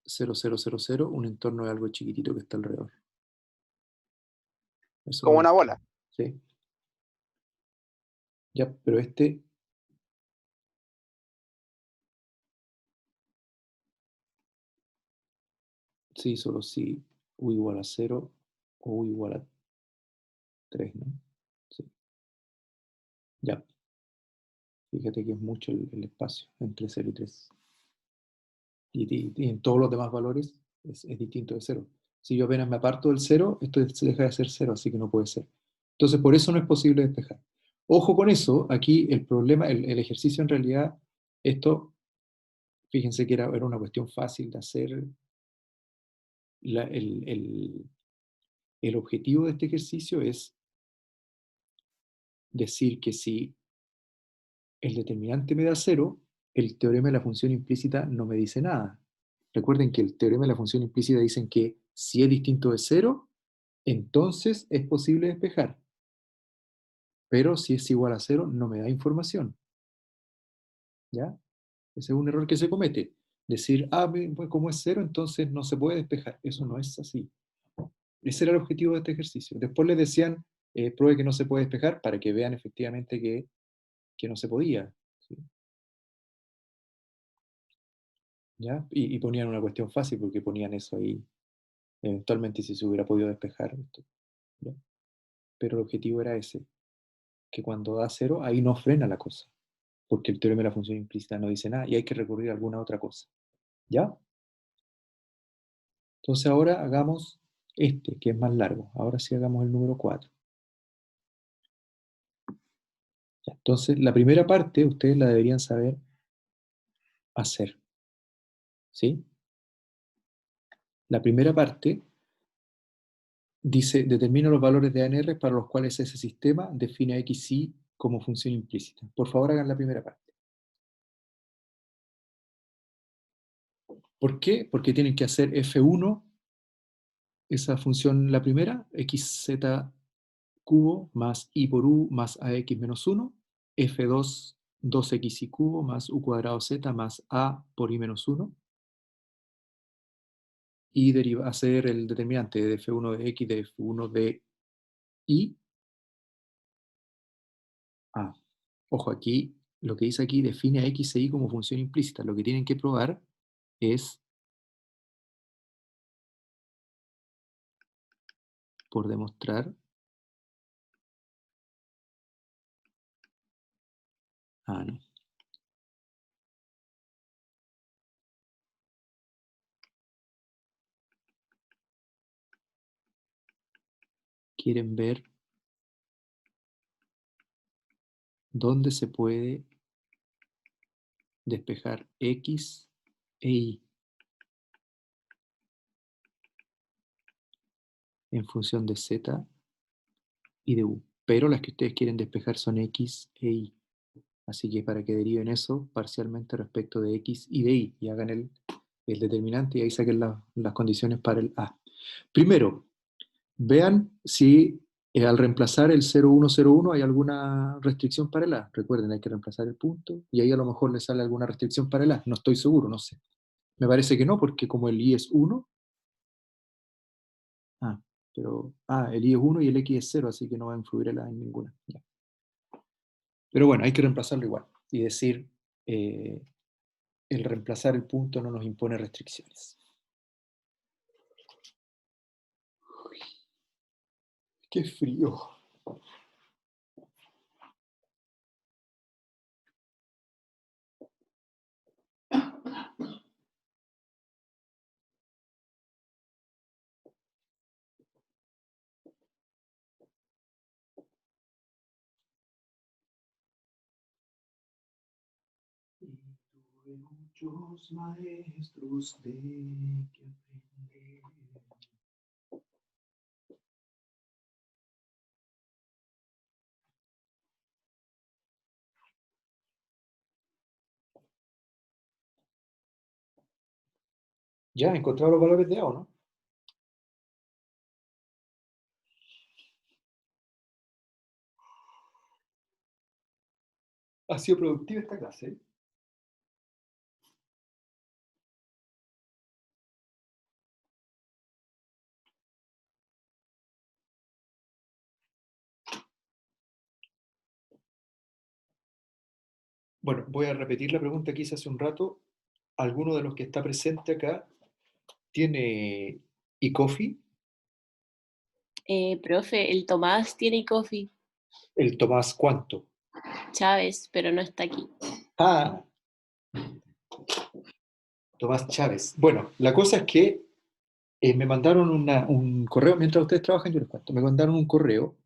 0, 0, 0, un entorno es algo chiquitito que está alrededor. Eso Como es. una bola. Sí. Ya, pero este sí, solo si u igual a 0 o u igual a 3, ¿no? Sí. Ya. Fíjate que es mucho el espacio entre 0 y 3. Y en todos los demás valores es distinto de 0. Si yo apenas me aparto del 0, esto se deja de ser 0, así que no puede ser. Entonces, por eso no es posible despejar. Ojo con eso, aquí el problema, el ejercicio en realidad, esto, fíjense que era una cuestión fácil de hacer. El objetivo de este ejercicio es decir que si el determinante me da 0, el teorema de la función implícita no me dice nada. Recuerden que el teorema de la función implícita dicen que si es distinto de 0, entonces es posible despejar. Pero si es igual a 0, no me da información. ¿Ya? Ese es un error que se comete. Decir, pues como es 0, entonces no se puede despejar. Eso no es así. Ese era el objetivo de este ejercicio. Después les decían, pruebe que no se puede despejar para que vean efectivamente que no se podía. ¿Sí? ¿ya? Y ponían una cuestión fácil porque ponían eso ahí, eventualmente si se hubiera podido despejar esto, ¿ya? Pero el objetivo era ese, que cuando da cero, ahí no frena la cosa, porque el teorema de la función implícita no dice nada y hay que recurrir a alguna otra cosa, ¿ya? Entonces ahora hagamos este, que es más largo. Ahora sí hagamos el número 4. Ya, entonces, la primera parte ustedes la deberían saber hacer, ¿sí? La primera parte dice, determina los valores de ANR para los cuales ese sistema define a X y como función implícita. Por favor, hagan la primera parte. ¿Por qué? Porque tienen que hacer F1, esa función, la primera, xz cubo más i por u más ax menos 1, F2, 2xy cubo más u cuadrado z más a por i menos 1, y hacer el determinante de F1 de x de F1 de y. Ojo, aquí, lo que dice aquí define a x e y como función implícita. Lo que tienen que probar es, por demostrar, no. Quieren ver dónde se puede despejar x e y en función de z y de u. Pero las que ustedes quieren despejar son x e y. Así que para que deriven eso parcialmente respecto de x y de y, y hagan el determinante y ahí saquen las condiciones para el a. Primero, vean si al reemplazar el 0101 hay alguna restricción para el a. Recuerden, hay que reemplazar el punto y ahí a lo mejor le sale alguna restricción para el a. No estoy seguro, no sé. Me parece que no, porque como el i es 1, el i es 1 y el x es 0, así que no va a influir el a en ninguna. Ya. Pero bueno, hay que reemplazarlo igual y decir, el reemplazar el punto no nos impone restricciones. Uy, qué frío. Y tuve muchos maestros de que aprender. ¿Ya encontraron los valores de A o no? Ha sido productiva esta clase, ¿eh? Bueno, voy a repetir la pregunta que hice hace un rato. ¿Alguno de los que está presente acá tiene iCoffee? Profe, el Tomás tiene coffee, ¿El Tomás cuánto? Chávez, pero no está aquí. Ah, Tomás Chávez. Bueno, la cosa es que me mandaron un correo, mientras ustedes trabajan yo les cuento, me mandaron un correo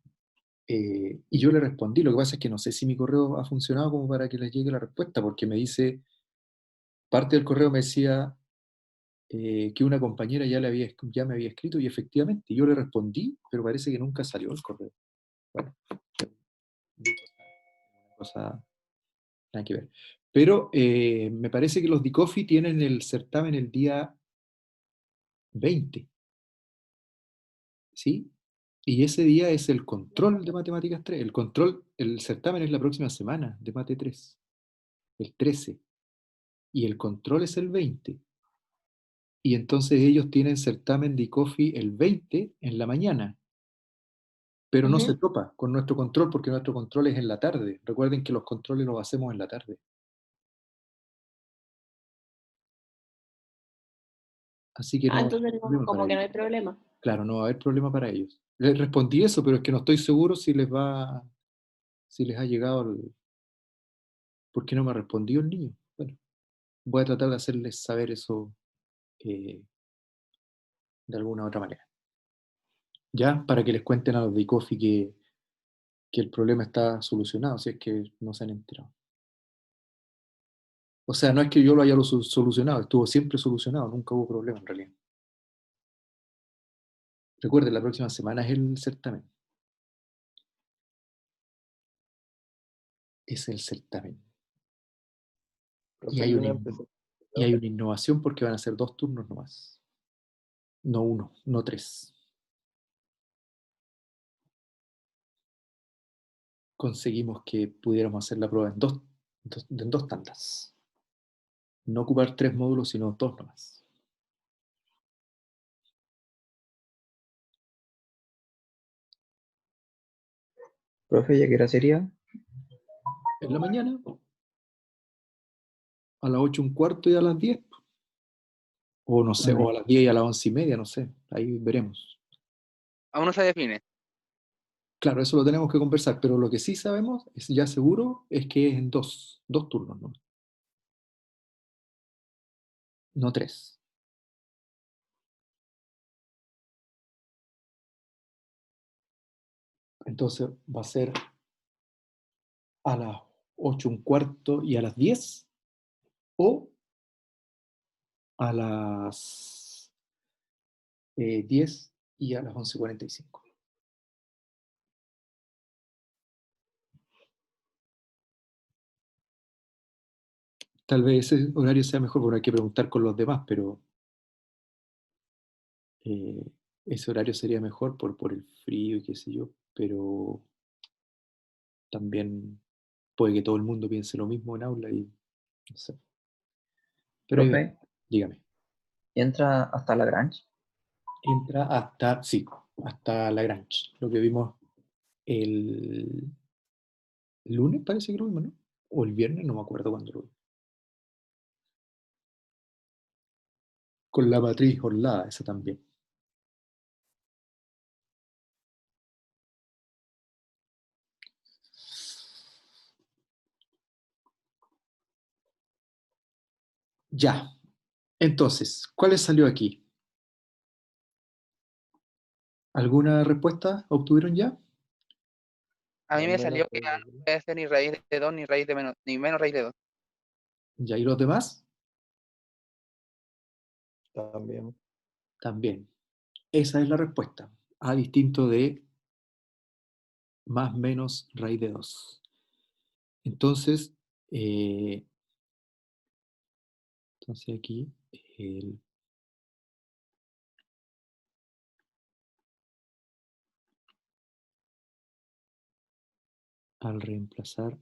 y yo le respondí. Lo que pasa es que no sé si mi correo ha funcionado como para que les llegue la respuesta, porque me dice, parte del correo me decía que una compañera ya me había escrito y efectivamente yo le respondí, pero parece que nunca salió el correo. Bueno, una cosa nada que ver. Pero me parece que los de Coffee tienen el certamen el día 20, ¿sí? Y ese día es el control de Matemáticas 3. El control, el certamen es la próxima semana de Mate 3, el 13. Y el control es el 20. Y entonces ellos tienen certamen de Coffee el 20 en la mañana. Pero no se Ujú. topa con nuestro control porque nuestro control es en la tarde. Recuerden que los controles los hacemos en la tarde. Así que no va a haber Entonces problema para como que no hay ellos. problema. Claro, no va a haber problema para ellos. Les respondí eso, pero es que no estoy seguro si les ha llegado ¿Por qué no me ha respondido el niño? Bueno, voy a tratar de hacerles saber eso eh, de alguna otra manera. Ya, para que les cuenten a los de Coffee que el problema está solucionado, si es que no se han enterado. O sea, no es que yo lo haya solucionado, estuvo siempre solucionado, nunca hubo problema en realidad. Recuerden, la próxima semana es el certamen. Es el certamen. Y Profe, hay yo una, no empecé. y hay una innovación porque van a ser 2 turnos nomás. No 1, no 3. Conseguimos que pudiéramos hacer la prueba en dos tandas. No ocupar 3 módulos, sino 2 nomás. Profe, ¿ya qué hora sería? En la mañana, a las 8:15 y a las 10. O no sé, o a las 10 y a las 11:30, no sé. Ahí veremos. Aún no se define. Claro, eso lo tenemos que conversar, pero lo que sí sabemos, es ya seguro, es que es en dos turnos, ¿no? No 3. Entonces va a ser a las 8:15 y a las 10 o a las 10 y a las 11:45. Tal vez ese horario sea mejor, porque hay que preguntar con los demás, pero eh, ese horario sería mejor por el frío y qué sé yo, pero también puede que todo el mundo piense lo mismo en aula y no sé. Pero ahí Profe, veremos. Dígame. ¿entra hasta Lagrange? Entra hasta, sí, hasta Lagrange, lo que vimos el lunes, parece que lo vimos, ¿no? O el viernes, no me acuerdo cuándo lo vimos. Con la matriz orlada, esa también. Ya. Entonces, ¿cuál les salió aquí? ¿Alguna respuesta obtuvieron ya? A mí me Menos salió que raíz A de no tres. puede ser ni raíz de 2 ni raíz de menos, ni menos raíz de 2. Ya, ¿y los demás? También. También. Esa es la respuesta. A distinto de más menos raíz de 2. Entonces, eh, aquí al reemplazar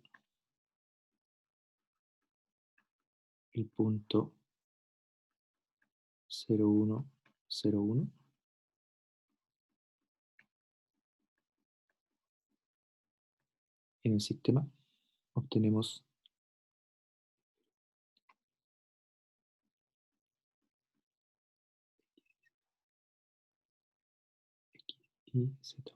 el punto 0,1,0,1 en el sistema, obtenemos y z.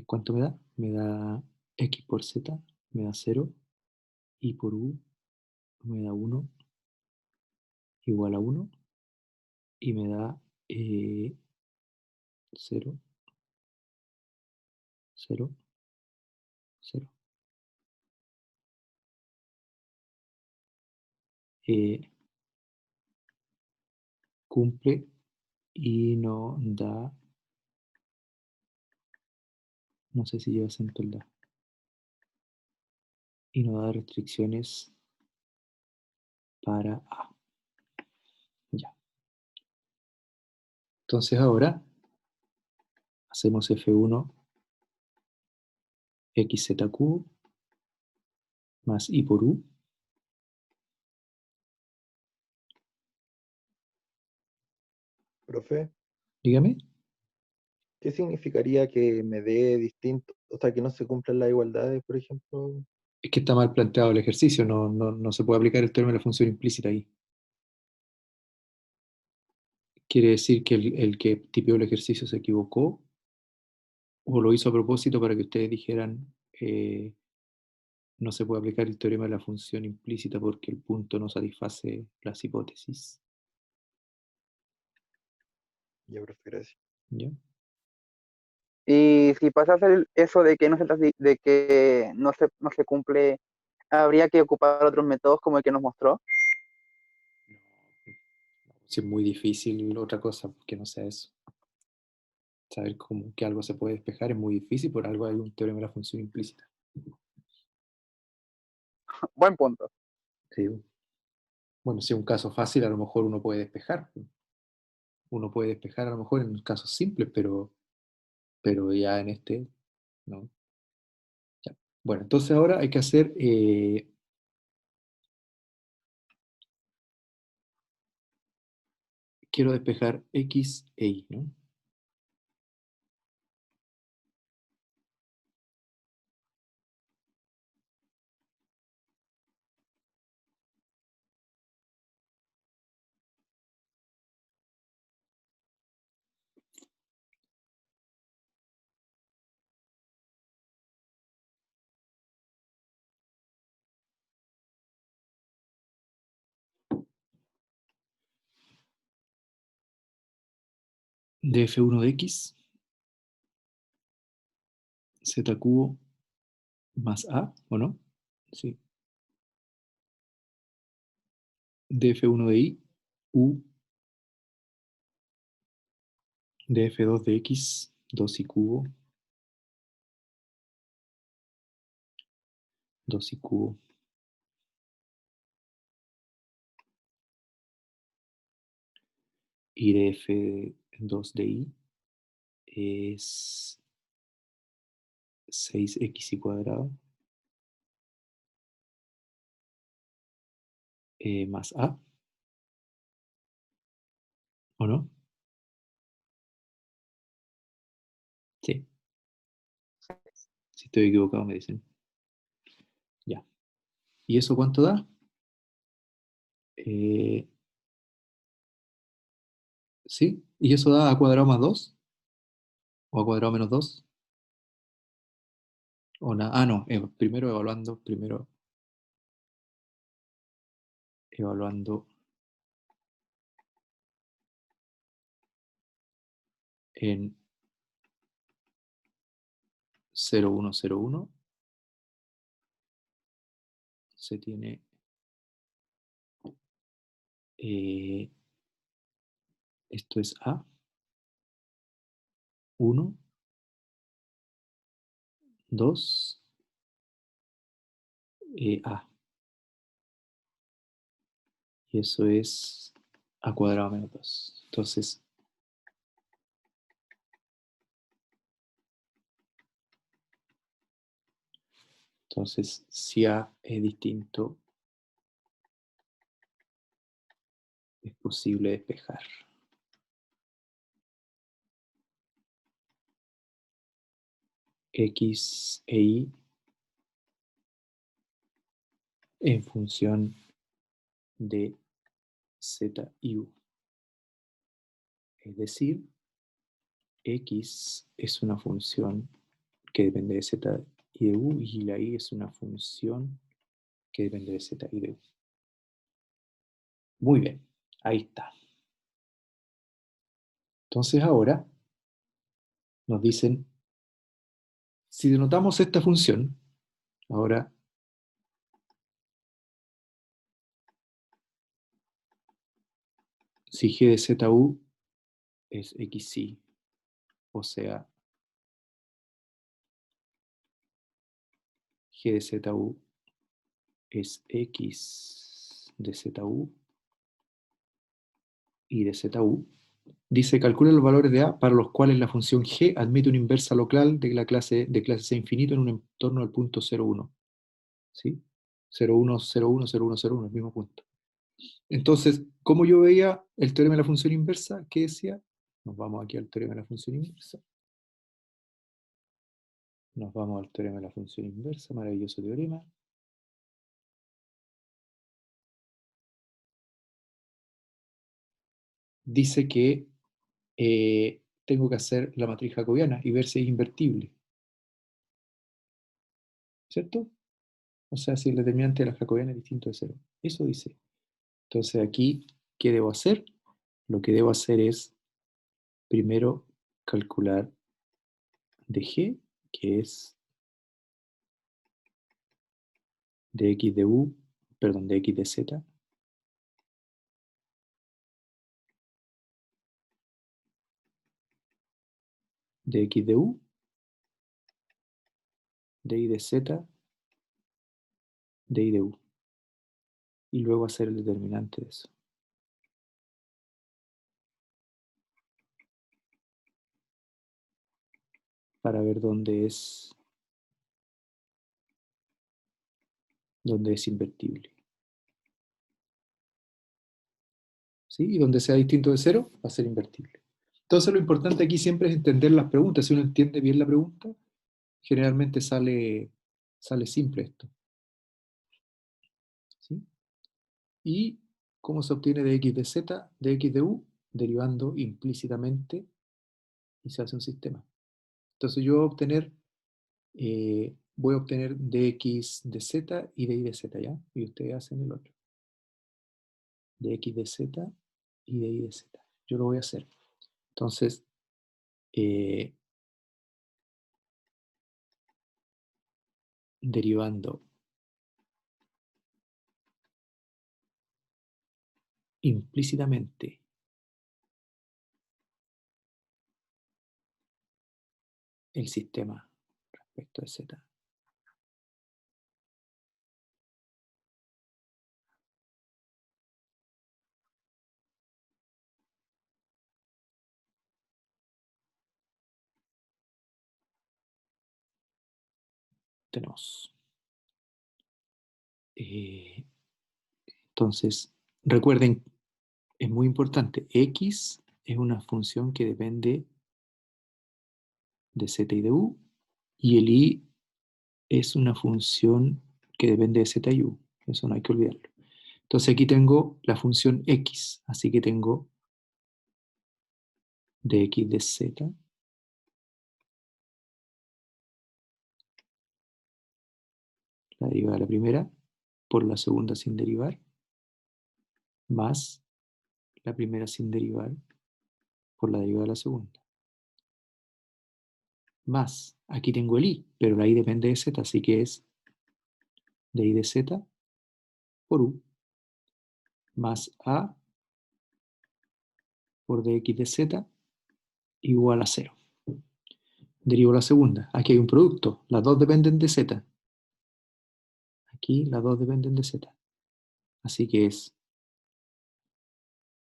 ¿Cuánto me da? Me da x por z, me da 0, y por u me da 1 igual a 1, y me da 0, 0, 0. Cumple y no da, no sé si lleva acento el da, y no da restricciones para A. Ya. Entonces ahora hacemos F1 xz más I por U. Profe, Dígame. ¿qué significaría que me dé distinto, o sea, que no se cumplan las igualdades, por ejemplo? Es que está mal planteado el ejercicio, no se puede aplicar el término de la función implícita ahí. quiere decir que el que tipió el ejercicio se equivocó o lo hizo a propósito para que ustedes dijeran no se puede aplicar el teorema de la función implícita porque el punto no satisface las hipótesis. Ya, profe, gracias. ¿Ya? Y si pasa a ser eso de que de que no se cumple, habría que ocupar otros métodos como el que nos mostró. Si es muy difícil otra cosa que no sea eso. Saber cómo que algo se puede despejar es muy difícil, por algo hay un teorema de la función implícita. Buen punto. Sí. Bueno, si es un caso fácil, a lo mejor uno puede despejar. Uno puede despejar a lo mejor en casos simples, pero ya en este, no. Ya. Bueno, entonces ahora hay que hacer quiero despejar X e Y, ¿no? De F1 de X, Z cubo más A, ¿o no? Sí. De F1 de Y, U de F2 de X, 2Y cubo, 2Y cubo. Y de F2 de Y es 6XY cuadrado más A, ¿o no? Sí. Si estoy equivocado me dicen. Ya. ¿Y eso cuánto da? ¿Sí? ¿Y eso da A cuadrado más 2? ¿O A cuadrado menos 2? ¿O nada? Ah, no. Primero evaluando en 0,1,0,1 se tiene esto es A, 1, 2, A. Y eso es A cuadrado menos 2. Entonces, si A es distinto, es posible despejar. X e Y en función de Z y U. Es decir, X es una función que depende de Z y de U, y la Y es una función que depende de Z y de U. Muy bien, ahí está. Entonces ahora nos dicen, si denotamos esta función, ahora si G de ZU es XY, o sea, G de ZU es X de ZU y de ZU, dice calcula los valores de A para los cuales la función G admite una inversa local de clase C infinito en un entorno al punto 0,1. ¿Sí? 0,1, 0,1, 0,1, 0,1, el mismo punto. Entonces, ¿cómo yo veía el teorema de la función inversa? ¿Qué decía? Nos vamos aquí al teorema de la función inversa. Nos vamos al teorema de la función inversa, maravilloso teorema. dice que tengo que hacer la matriz jacobiana y ver si es invertible. ¿Cierto? O sea, si el determinante de la jacobiana es distinto de 0. Eso dice. Entonces aquí, ¿qué debo hacer? Lo que debo hacer es, primero, calcular dg, que es dx de u, perdón, dx de z, dx de u, dy de z, dy de u. Y luego hacer el determinante de eso. Para ver dónde es invertible. ¿Sí? Y donde sea distinto de 0, va a ser invertible. Entonces lo importante aquí siempre es entender las preguntas. Si uno entiende bien la pregunta, generalmente sale simple esto. ¿Sí? ¿Y cómo se obtiene dx de z, dx de u? Derivando implícitamente y se hace un sistema. Entonces yo voy a obtener dx de z y dy de z, ¿ya? Y ustedes hacen el otro. Dx de z y dy de z. Yo lo voy a hacer. Entonces, derivando implícitamente el sistema respecto de z. Tenemos. Entonces, recuerden, es muy importante, x es una función que depende de z y de u, y el y es una función que depende de z y u. Eso no hay que olvidarlo. Entonces aquí tengo la función x, así que tengo dx de z la derivada de la primera por la segunda sin derivar, más la primera sin derivar por la derivada de la segunda. Más, aquí tengo el i, pero la i depende de z, así que es dy de z por u, más a por dx de z igual a 0. Derivo la segunda. Aquí hay un producto. Las dos dependen de z. Aquí las dos dependen de z. Así que es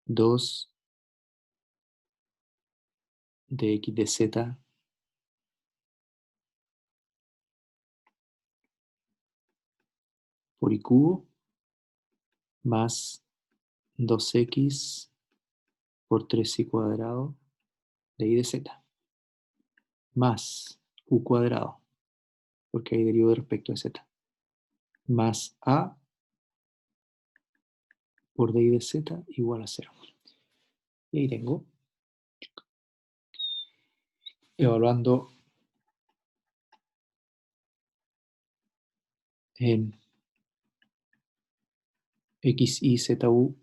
2 dx de z por i cubo más 2x por 3i cuadrado de i de z, más u cuadrado, porque hay derivo de respecto de z, más a por dy de z igual a 0. Y ahí tengo, evaluando en x, y, z, u,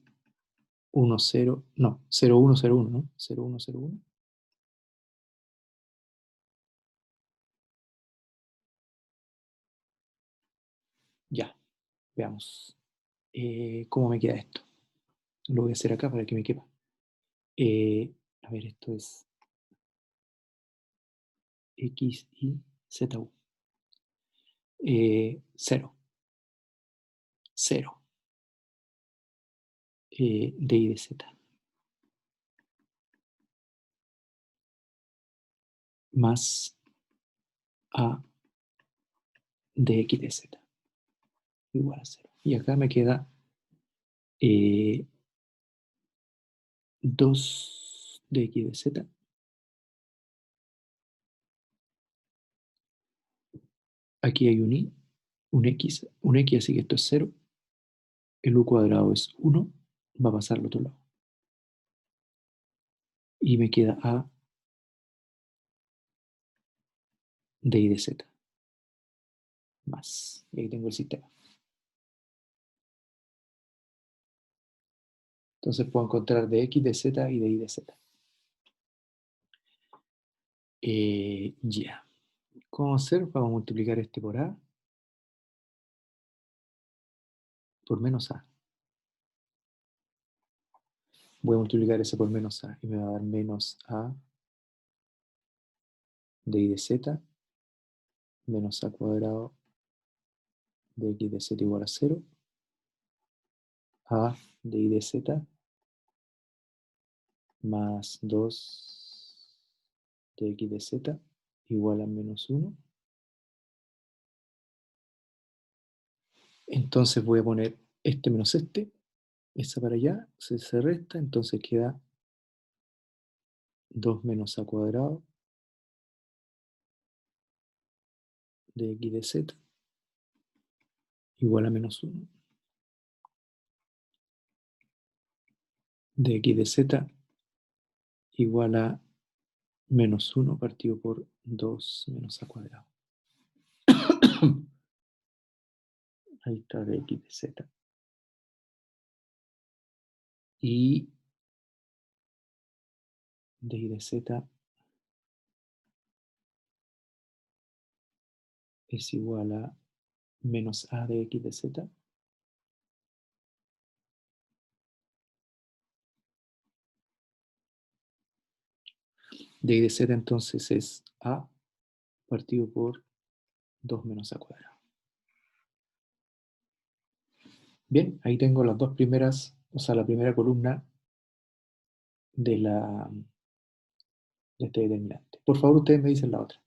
1, 0, no, 0, 1, 0, 1, ¿no? 0, 1, 0, 1. Ya, veamos cómo me queda esto. Lo voy a hacer acá para que me quepa. A ver, esto es x, y, z, u. 0. 0. Dy de z. Más a dx de z. Igual a 0. Y acá me queda 2 dx de z. Aquí hay un i, un x, así que esto es 0. El u cuadrado es 1. Va a pasar al otro lado. Y me queda A de y de z. Más. Y ahí tengo el sistema. Entonces puedo encontrar de x de z y de y de z. Ya. ¿Cómo hacer? Vamos a multiplicar este por A. Por menos A. Voy a multiplicar ese por menos A. Y me va a dar menos A de y de z menos A cuadrado de x de z igual a 0. A de y de z más 2 de x de z igual a menos 1. Entonces voy a poner este menos este, esa para allá, se resta, entonces queda 2 menos a cuadrado de x de z igual a menos 1 de x de z igual a menos 1 partido por 2 menos a cuadrado. Ahí está de x de z. Y de y de z es igual a menos a de x de z. De y de z entonces es a partido por 2 menos a cuadrado. Bien, ahí tengo las dos primeras, o sea, la primera columna de, de este determinante. Por favor, ustedes me dicen la otra.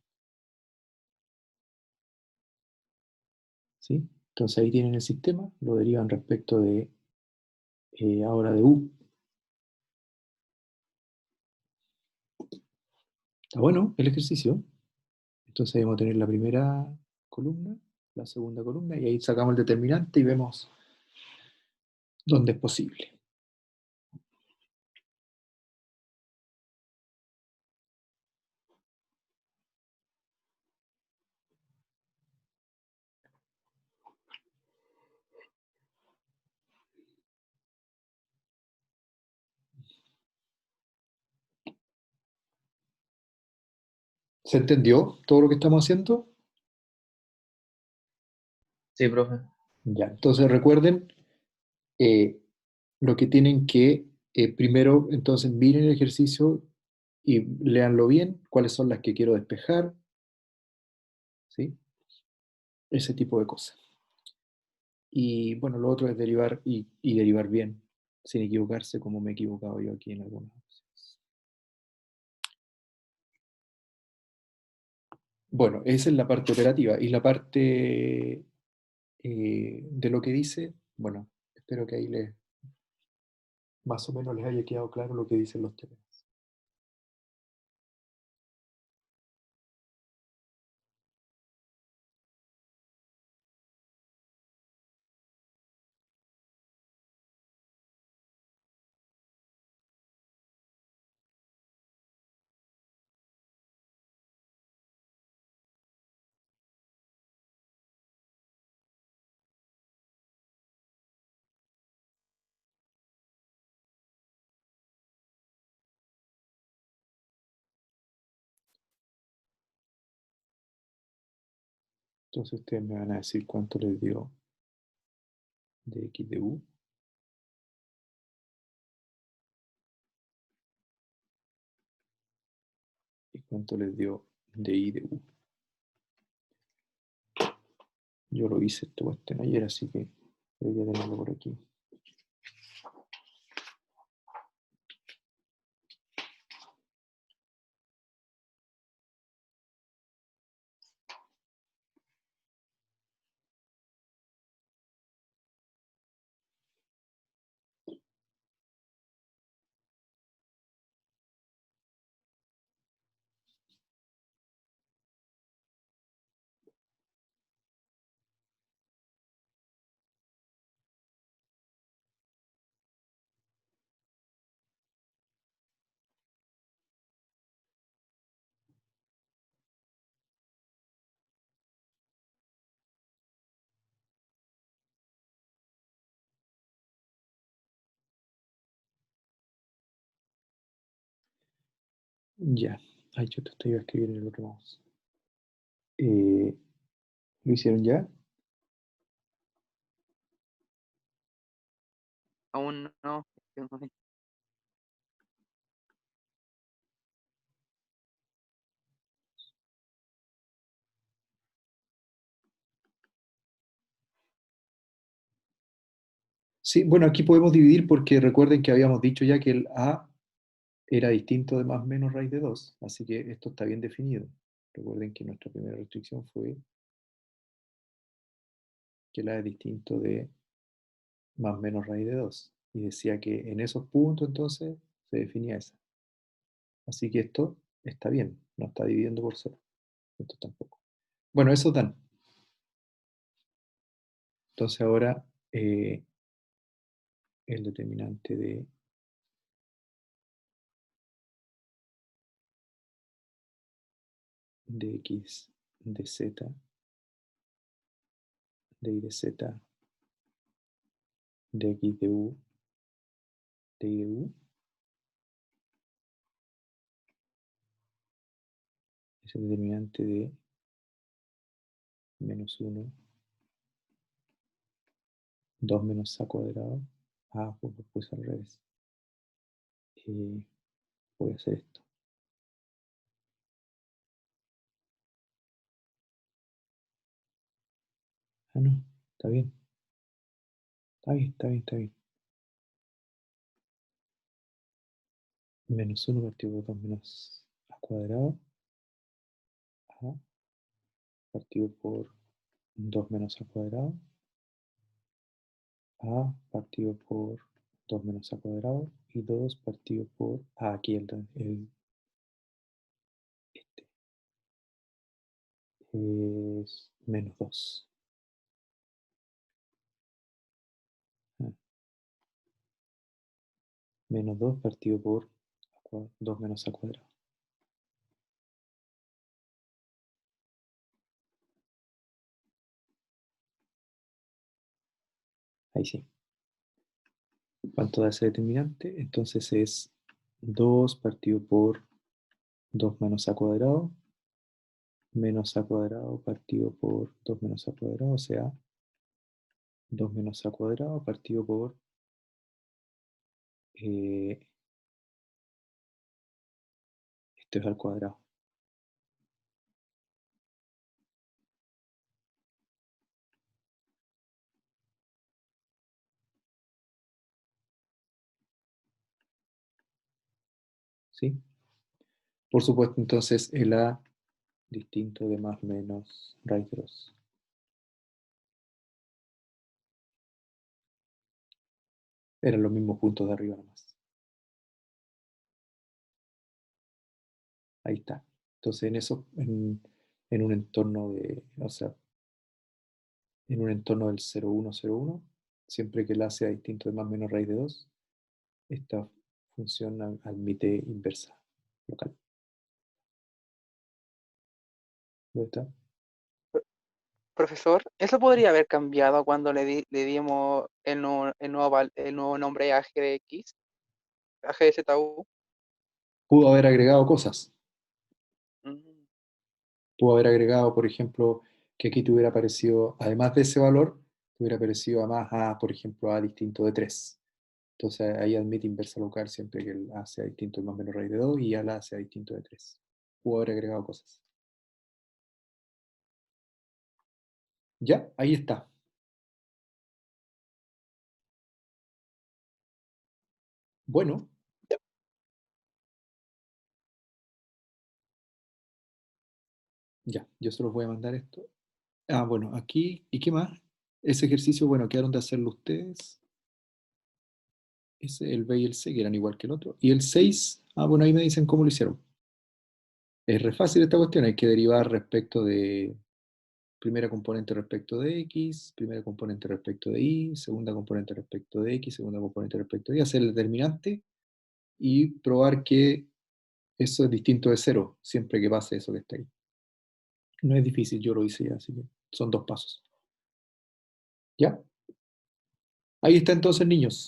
¿Sí? Entonces ahí tienen el sistema, lo derivan respecto de ahora de U. Está bueno el ejercicio. Entonces ahí vamos a tener la primera columna, la segunda columna, y ahí sacamos el determinante y vemos dónde es posible. ¿Se entendió todo lo que estamos haciendo? Sí, profe. Ya, entonces recuerden eh, lo que tienen que, primero, entonces miren el ejercicio y léanlo bien, cuáles son las que quiero despejar, ¿sí? Ese tipo de cosas. Y bueno, lo otro es derivar y derivar bien, sin equivocarse como me he equivocado yo aquí en algunas veces. Bueno, esa es la parte operativa. Y la parte de lo que dice, bueno, espero que ahí más o menos les haya quedado claro lo que dicen los temas. Entonces ustedes me van a decir cuánto les dio de x de u. Y cuánto les dio de y de u. Yo lo hice esta cuestión ayer, así que debería tenerlo por aquí. Ya. Ay, yo te iba a escribir en el otro mouse. ¿Lo hicieron ya? Aún no. Sí, bueno, aquí podemos dividir porque recuerden que habíamos dicho ya que el A era distinto de más menos raíz de 2, así que esto está bien definido. Recuerden que nuestra primera restricción fue que el A es distinto de más menos raíz de 2. Y decía que en esos puntos entonces se definía esa. Así que esto está bien, no está dividiendo por cero. Esto tampoco. Bueno, eso dan. Entonces ahora el determinante de x, de z, de y de z, de x de u, de y de u, es el determinante de menos 1, 2 menos a cuadrado. Ah, pues lo puse al revés. Voy a hacer esto. Ah, no, está bien. Está bien, está bien, está bien. Menos 1 partido por 2 menos a cuadrado. A partido por 2 menos a cuadrado. A partido por 2 menos a cuadrado. Y 2 partido por... Ah, aquí este. Es menos 2. Menos 2 partido por 2 menos a cuadrado. Ahí sí. ¿Cuánto da ese determinante? Entonces es 2 partido por 2 menos a cuadrado, menos a cuadrado partido por 2 menos a cuadrado, o sea, 2 menos a cuadrado partido por esto es al cuadrado. ¿Sí? Por supuesto, entonces el A distinto de más menos raíz de 2. Eran los mismos puntos de arriba nomás. Ahí está. Entonces en eso, en un entorno de, o sea, en un entorno del 0,1,0,1, siempre que el A sea distinto de más menos raíz de 2, esta función admite inversa local. ¿Dónde está? Profesor, ¿eso podría haber cambiado cuando le dimos el nuevo nombre a g de x, a g de ZU? Pudo haber agregado cosas. Mm, Pudo haber agregado, por ejemplo, que aquí te hubiera aparecido, además de ese valor, te hubiera aparecido además A, por ejemplo, A distinto de 3. Entonces ahí admite inversa local siempre que el A sea distinto de más menos raíz de 2 y el A sea distinto de 3. Pudo haber agregado cosas. Ya, ahí está. Bueno, ya, yo se los voy a mandar esto. Ah, bueno, aquí, ¿y qué más? Ese ejercicio, bueno, quedaron de hacerlo ustedes. Ese, el B y el C, que eran igual que el otro. Y el 6, ah, bueno, ahí me dicen cómo lo hicieron. Es re fácil esta cuestión, hay que derivar respecto de primera componente respecto de x, primera componente respecto de y, segunda componente respecto de x, segunda componente respecto de y, hacer el determinante y probar que eso es distinto de 0, siempre que pase eso que está ahí. No es difícil, yo lo hice ya, así que son 2 pasos. ¿Ya? Ahí está entonces, niños.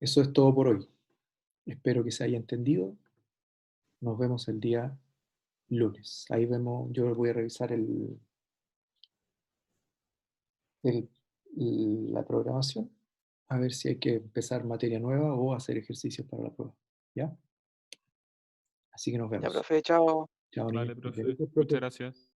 Eso es todo por hoy. Espero que se haya entendido. Nos vemos el día lunes. Ahí vemos, yo voy a revisar la programación, a ver si hay que empezar materia nueva o hacer ejercicios para la prueba. ¿Ya? Así que nos Ya, vemos. profe, chao. Chao, niños. Vale, profe. Gracias, Muchas gracias.